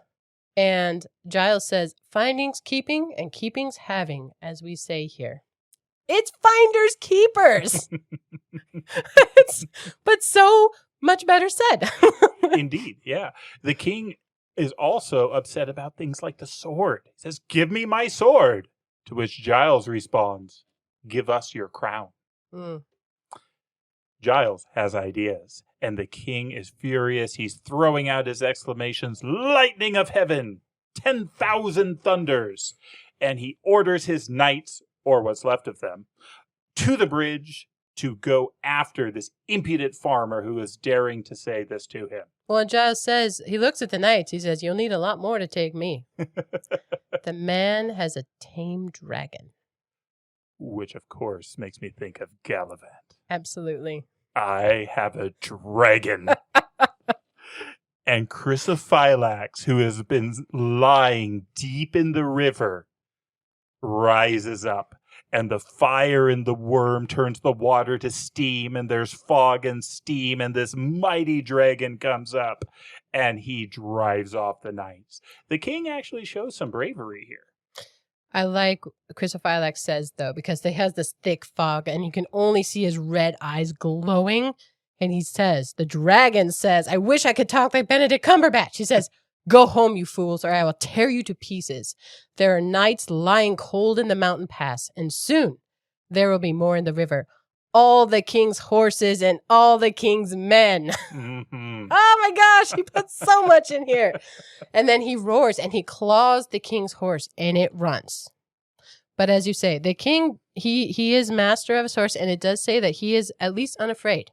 And Giles says, finding's keeping and keeping's having, as we say here. It's finders keepers. But so much better said. Indeed, yeah. The king is also upset about things like the sword. He says, give me my sword. To which Giles responds, give us your crown. Giles has ideas, and the king is furious. He's throwing out his exclamations, lightning of heaven, 10,000 thunders. And he orders his knights, or what's left of them, to the bridge to go after this impudent farmer who is daring to say this to him. Well, Giles says, he looks at the knights. He says, you'll need a lot more to take me. The man has a tame dragon. Which, of course, makes me think of Gallivant. Absolutely. I have a dragon. And Chrysophylax, who has been lying deep in the river, rises up. And the fire in the worm turns the water to steam, and there's fog and steam, and this mighty dragon comes up, and he drives off the knights. The king actually shows some bravery here. I like Chrysophylax says, though, because he has this thick fog, and you can only see his red eyes glowing, and he says, the dragon says, I wish I could talk like Benedict Cumberbatch. He says, go home, you fools, or I will tear you to pieces. There are knights lying cold in the mountain pass, and soon there will be more in the river. All the king's horses and all the king's men. Mm-hmm. Oh my gosh, he put so much in here. And then he roars and he claws the king's horse, and it runs. But as you say, the king, he is master of his horse, and it does say that he is at least unafraid.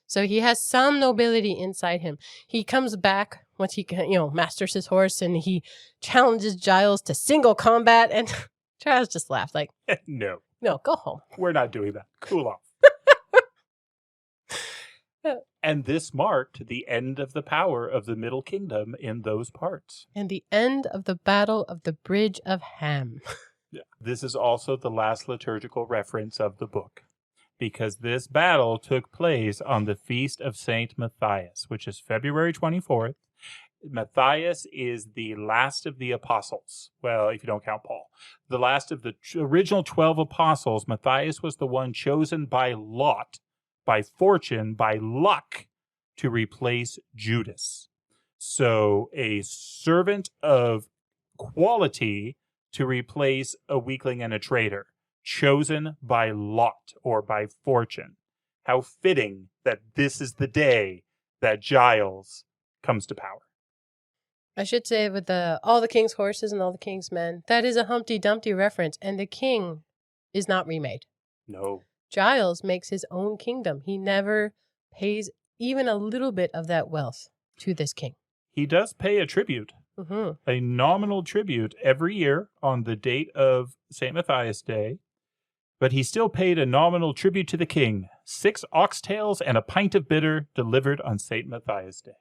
So he has some nobility inside him. He comes back once he, masters his horse, and he challenges Giles to single combat, and Giles just laughed like, No, go home. We're not doing that. Cool off. And this marked the end of the power of the Middle Kingdom in those parts. And the end of the Battle of the Bridge of Ham. This is also the last liturgical reference of the book, because this battle took place on the Feast of St. Matthias, which is February 24th. Matthias is the last of the apostles. Well, if you don't count Paul. The last of the original 12 apostles. Matthias was the one chosen by lot, by fortune, by luck, to replace Judas. So a servant of quality to replace a weakling and a traitor, chosen by lot or by fortune. How fitting that this is the day that Giles comes to power. I should say with all the king's horses and all the king's men, that is a Humpty Dumpty reference, and the king is not remade. No. Giles makes his own kingdom. He never pays even a little bit of that wealth to this king. He does pay a tribute, a nominal tribute every year on the date of St. Matthias Day, but he still paid a nominal tribute to the king, 6 oxtails and a pint of bitter delivered on St. Matthias Day.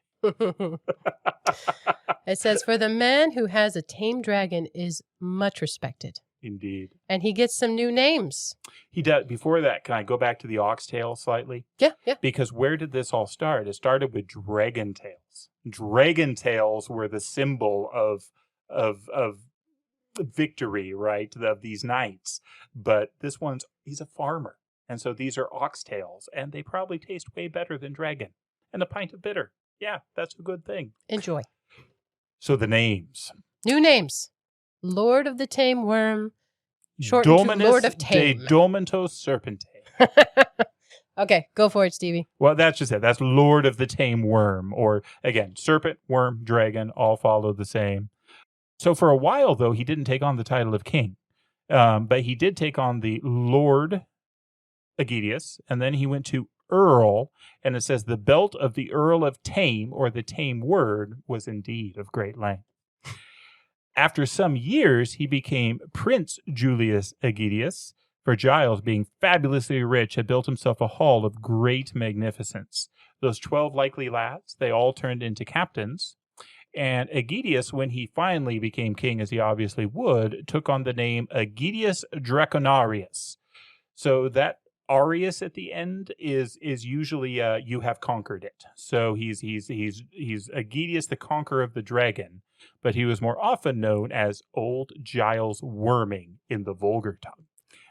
It says, for the man who has a tame dragon is much respected. Indeed. And he gets some new names. He does. Before that, can I go back to the oxtail slightly? Yeah. Because where did this all start? It started with dragon tails. Dragon tails were the symbol of victory, right, of these knights. But this he's a farmer. And so these are oxtails, and they probably taste way better than dragon. And a pint of bitter. Yeah, that's a good thing. Enjoy. So the names. New names. Lord of the Tame Worm, Shortened to Lord of de Tame. Domentos Serpente. Okay, go for it, Stevie. Well, that's just it. That's Lord of the Tame Worm. Or, again, serpent, worm, dragon, all follow the same. So for a while, though, he didn't take on the title of king. But he did take on the Lord Aegidius, and then he went to Earl, and it says the belt of the Earl of Tame, or the Tame word, was indeed of great length. After some years, he became Prince Julius Aegidius, for Giles, being fabulously rich, had built himself a hall of great magnificence. Those 12 likely lads, they all turned into captains. And Aegidius, when he finally became king, as he obviously would, took on the name Aegidius Draconarius. So that Arius at the end is usually you have conquered it. So he's Aegidius, the conqueror of the dragon, but he was more often known as Old Giles Worming in the vulgar tongue.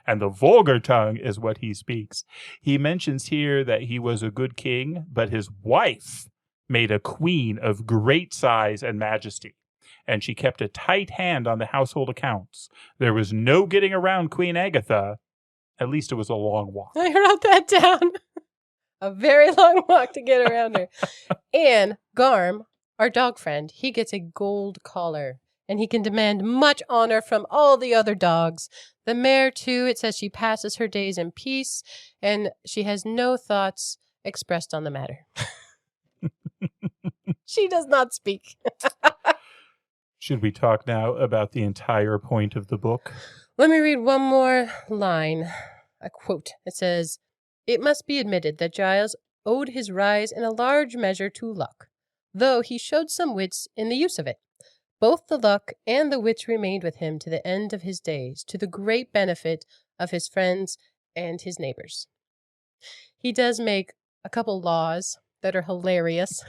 And the vulgar tongue is what he speaks. He mentions here that he was a good king, but his wife made a queen of great size and majesty, and she kept a tight hand on the household accounts. There was no getting around Queen Agatha. At least it was a long walk. I wrote that down. A very long walk to get around her. And Garm, our dog friend, he gets a gold collar, and he can demand much honor from all the other dogs. The mare, too, it says she passes her days in peace, and she has no thoughts expressed on the matter. She does not speak. Should we talk now about the entire point of the book? Let me read one more line. A quote. It says, "It must be admitted that Giles owed his rise in a large measure to luck, though he showed some wits in the use of it. Both the luck and the wits remained with him to the end of his days, to the great benefit of his friends and his neighbors." He does make a couple laws that are hilarious.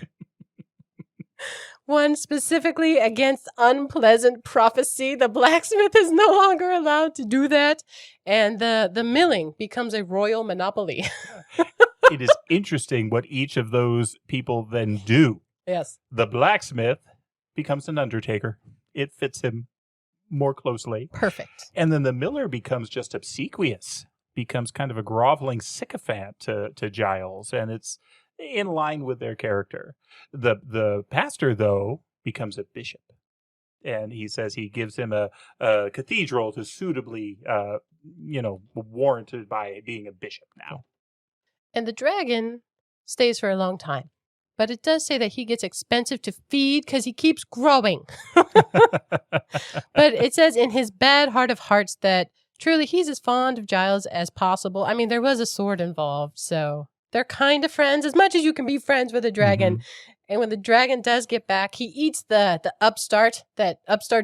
One specifically against unpleasant prophecy. The blacksmith is no longer allowed to do that, and the milling becomes a royal monopoly. It is interesting what each of those people then do. Yes. The blacksmith becomes an undertaker. It fits him more closely. Perfect. And then the miller becomes just obsequious, becomes kind of a groveling sycophant to Giles, and it's in line with their character. The pastor, though, becomes a bishop, and he says he gives him a cathedral to suitably, warranted by being a bishop now. And the dragon stays for a long time. But it does say that he gets expensive to feed because he keeps growing. But it says in his bad heart of hearts that truly he's as fond of Giles as possible. I mean, there was a sword involved, so they're kind of friends, as much as you can be friends with a dragon. Mm-hmm. And when the dragon does get back, he eats that upstart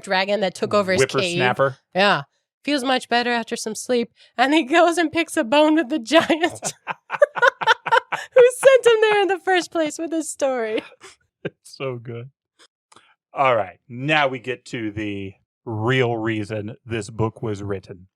dragon that took over his cave. Whippersnapper. Yeah. Feels much better after some sleep. And he goes and picks a bone with the giant. Who sent him there in the first place with his story? It's so good. All right. Now we get to the real reason this book was written.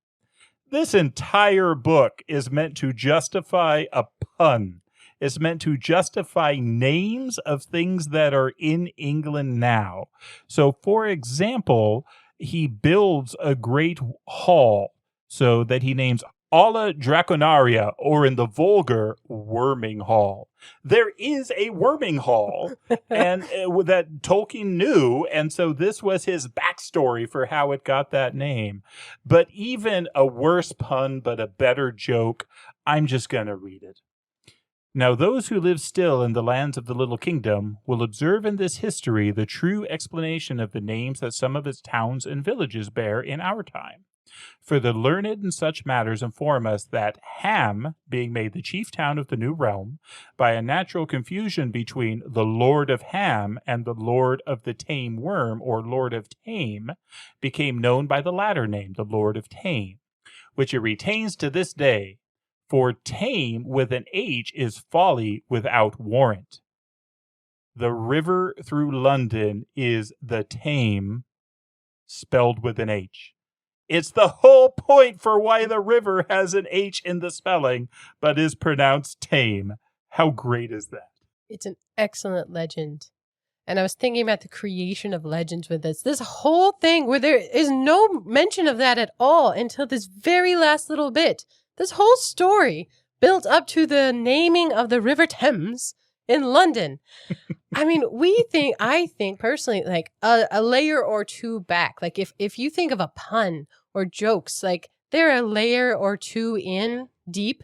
This entire book is meant to justify a pun. It's meant to justify names of things that are in England now. So, for example, he builds a great hall so that he names Alla Draconaria, or in the vulgar, Worming Hall. There is a Worming Hall, and that Tolkien knew, and so this was his backstory for how it got that name. But even a worse pun, but a better joke, I'm just going to read it. "Now those who live still in the lands of the Little Kingdom will observe in this history the true explanation of the names that some of its towns and villages bear in our time. For the learned in such matters inform us that Ham, being made the chief town of the new realm, by a natural confusion between the Lord of Ham and the Lord of the Tame Worm, or Lord of Tame, became known by the latter name, the Lord of Tame, which it retains to this day. For tame with an H is folly without warrant. The river through London is the Tame, spelled with an H. It's the whole point for why the river has an H in the spelling, but is pronounced Tame. How great is that?" It's an excellent legend. And I was thinking about the creation of legends with this whole thing where there is no mention of that at all until this very last little bit. This whole story built up to the naming of the River Thames in London. I mean, I think personally, like a layer or two back. Like if you think of a pun or jokes, like they're a layer or two in deep.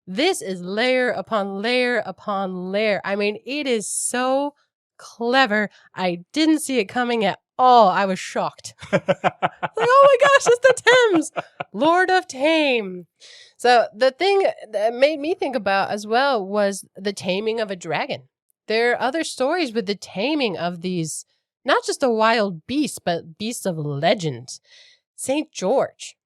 This is layer upon layer upon layer. I mean, it is so clever. I didn't see it coming at all. I was shocked. Like, oh my gosh, it's the Thames, Lord of Tame. So the thing that made me think about as well was the taming of a dragon. There are other stories with the taming of these, not just a wild beast, but beasts of legend. St. George.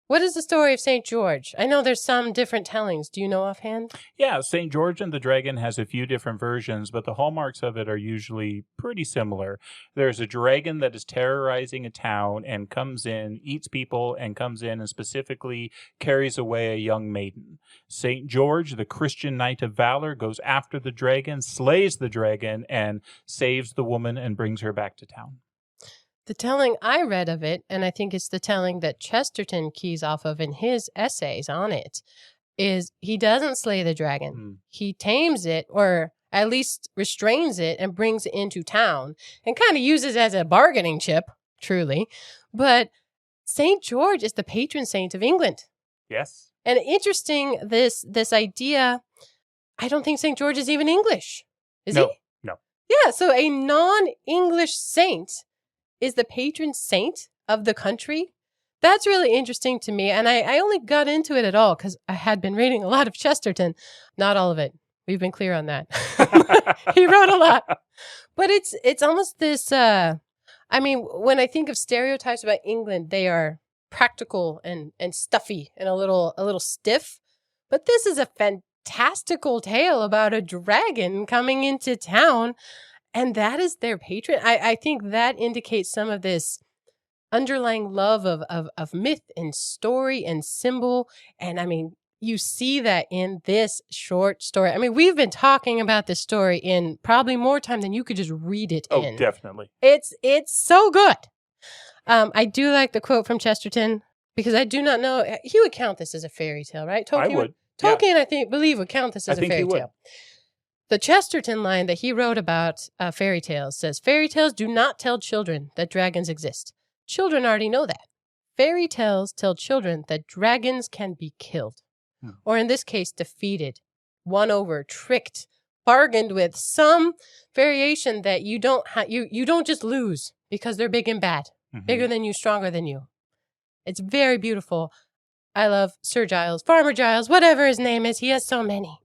What is the story of St. George? I know there's some different tellings. Do you know offhand? Yeah, St. George and the Dragon has a few different versions, but the hallmarks of it are usually pretty similar. There's a dragon that is terrorizing a town and comes in, eats people, and comes in and specifically carries away a young maiden. St. George, the Christian knight of valor, goes after the dragon, slays the dragon, and saves the woman and brings her back to town. The telling I read of it, and I think it's the telling that Chesterton keys off of in his essays on it, is he doesn't slay the dragon. He tames it, or at least restrains it, and brings it into town, and kind of uses it as a bargaining chip, truly. But St. George is the patron saint of England. Yes. And interesting, this idea, I don't think St. George is even English. Is he? No. Yeah, so a non-English saint is the patron saint of the country. That's really interesting to me. And I only got into it at all because I had been reading a lot of Chesterton. Not all of it. We've been clear on that. He wrote a lot. But it's almost this, I mean, when I think of stereotypes about England, they are practical and stuffy and a little stiff. But this is a fantastical tale about a dragon coming into town. And that is their patron. I think that indicates some of this underlying love of myth and story and symbol. And I mean, you see that in this short story. I mean, we've been talking about this story in probably more time than you could just read it in. Oh, definitely. It's so good. I do like the quote from Chesterton because I do not know. He would count this as a fairy tale, right? Tolkien, I would. Tolkien, yeah. believe would count this as a fairy tale. The Chesterton line that he wrote about fairy tales says, fairy tales do not tell children that dragons exist. Children already know that. Fairy tales tell children that dragons can be killed. Or in this case, defeated, won over, tricked, bargained with, some variation that you don't you don't just lose because they're big and bad, bigger than you, stronger than you. It's very beautiful. I love Sir Giles, Farmer Giles, whatever his name is. He has so many.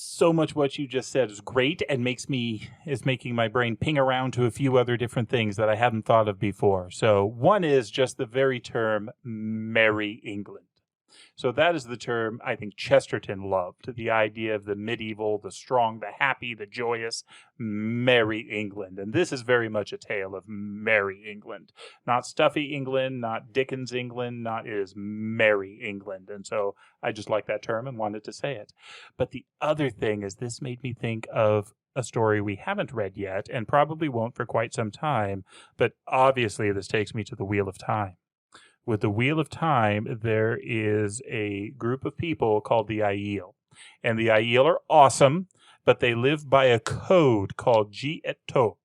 So much what you just said is great and is making my brain ping around to a few other different things that I hadn't thought of before. So one is just the very term Merry England. So that is the term I think Chesterton loved, the idea of the medieval, the strong, the happy, the joyous, merry England. And this is very much a tale of merry England. Not stuffy England, not Dickens England, it is merry England. And so I just like that term and wanted to say it. But the other thing is this made me think of a story we haven't read yet and probably won't for quite some time. But obviously this takes me to the Wheel of Time. With the Wheel of Time, there is a group of people called the Aiel. And the Aiel are awesome, but they live by a code called Ji et To.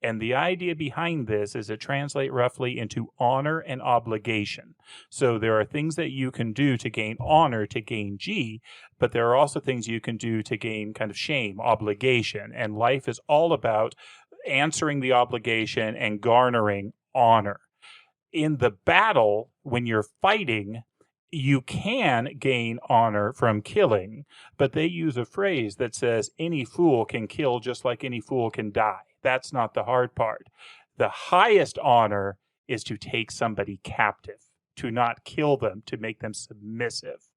And the idea behind this is it translates roughly into honor and obligation. So there are things that you can do to gain honor, to gain Ji, but there are also things you can do to gain kind of shame, obligation. And life is all about answering the obligation and garnering honor. In the battle, when you're fighting, you can gain honor from killing, but they use a phrase that says any fool can kill just like any fool can die. That's not the hard part. The highest honor is to take somebody captive, to not kill them, to make them submissive.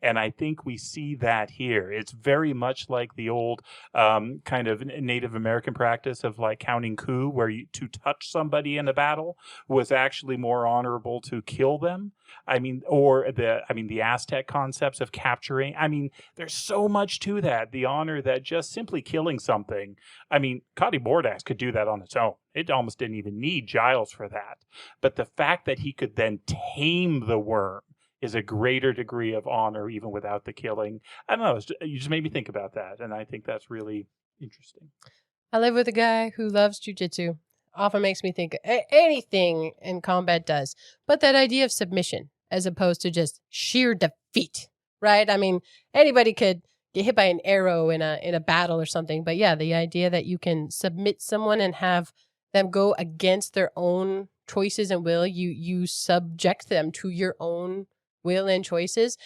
And I think we see that here. It's very much like the old kind of Native American practice of like counting coup, where to touch somebody in a battle was actually more honorable to kill them. I mean, the Aztec concepts of capturing. I mean, there's so much to that. The honor that just simply killing something. I mean, Cody Bordax could do that on its own. It almost didn't even need Giles for that. But the fact that he could then tame the worm is a greater degree of honor even without the killing. I don't know. You just made me think about that, and I think that's really interesting. I live with a guy who loves jujitsu. Often makes me think anything in combat does, but that idea of submission as opposed to just sheer defeat, right? I mean, anybody could get hit by an arrow in a battle or something, but yeah, the idea that you can submit someone and have them go against their own choices and will, you subject them to your own will and choices,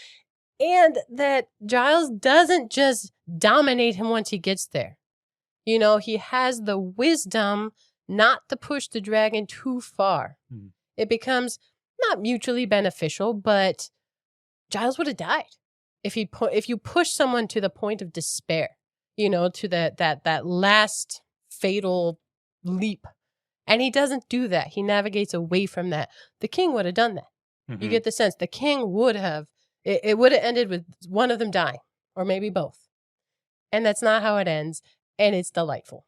and that Giles doesn't just dominate him once he gets there. You know, he has the wisdom not to push the dragon too far. It becomes not mutually beneficial, but Giles would have died if you push someone to the point of despair, you know, to that last fatal leap. And he doesn't do that. He navigates away from that. The king would have done that. Mm-hmm. You get the sense the king would have, it would have ended with one of them dying, or maybe both. And that's not how it ends, and it's delightful.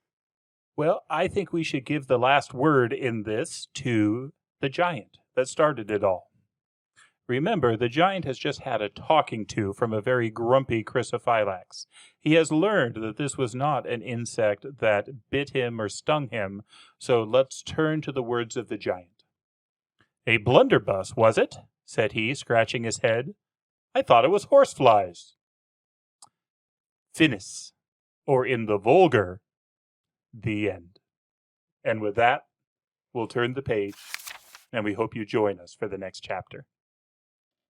Well, I think we should give the last word in this to the giant that started it all. Remember, the giant has just had a talking to from a very grumpy Chrysophylax. He has learned that this was not an insect that bit him or stung him, so let's turn to the words of the giant. "A blunderbuss, was it?" said he, scratching his head. "I thought it was horseflies." Finis, or in the vulgar, the end. And with that, we'll turn the page, and we hope you join us for the next chapter.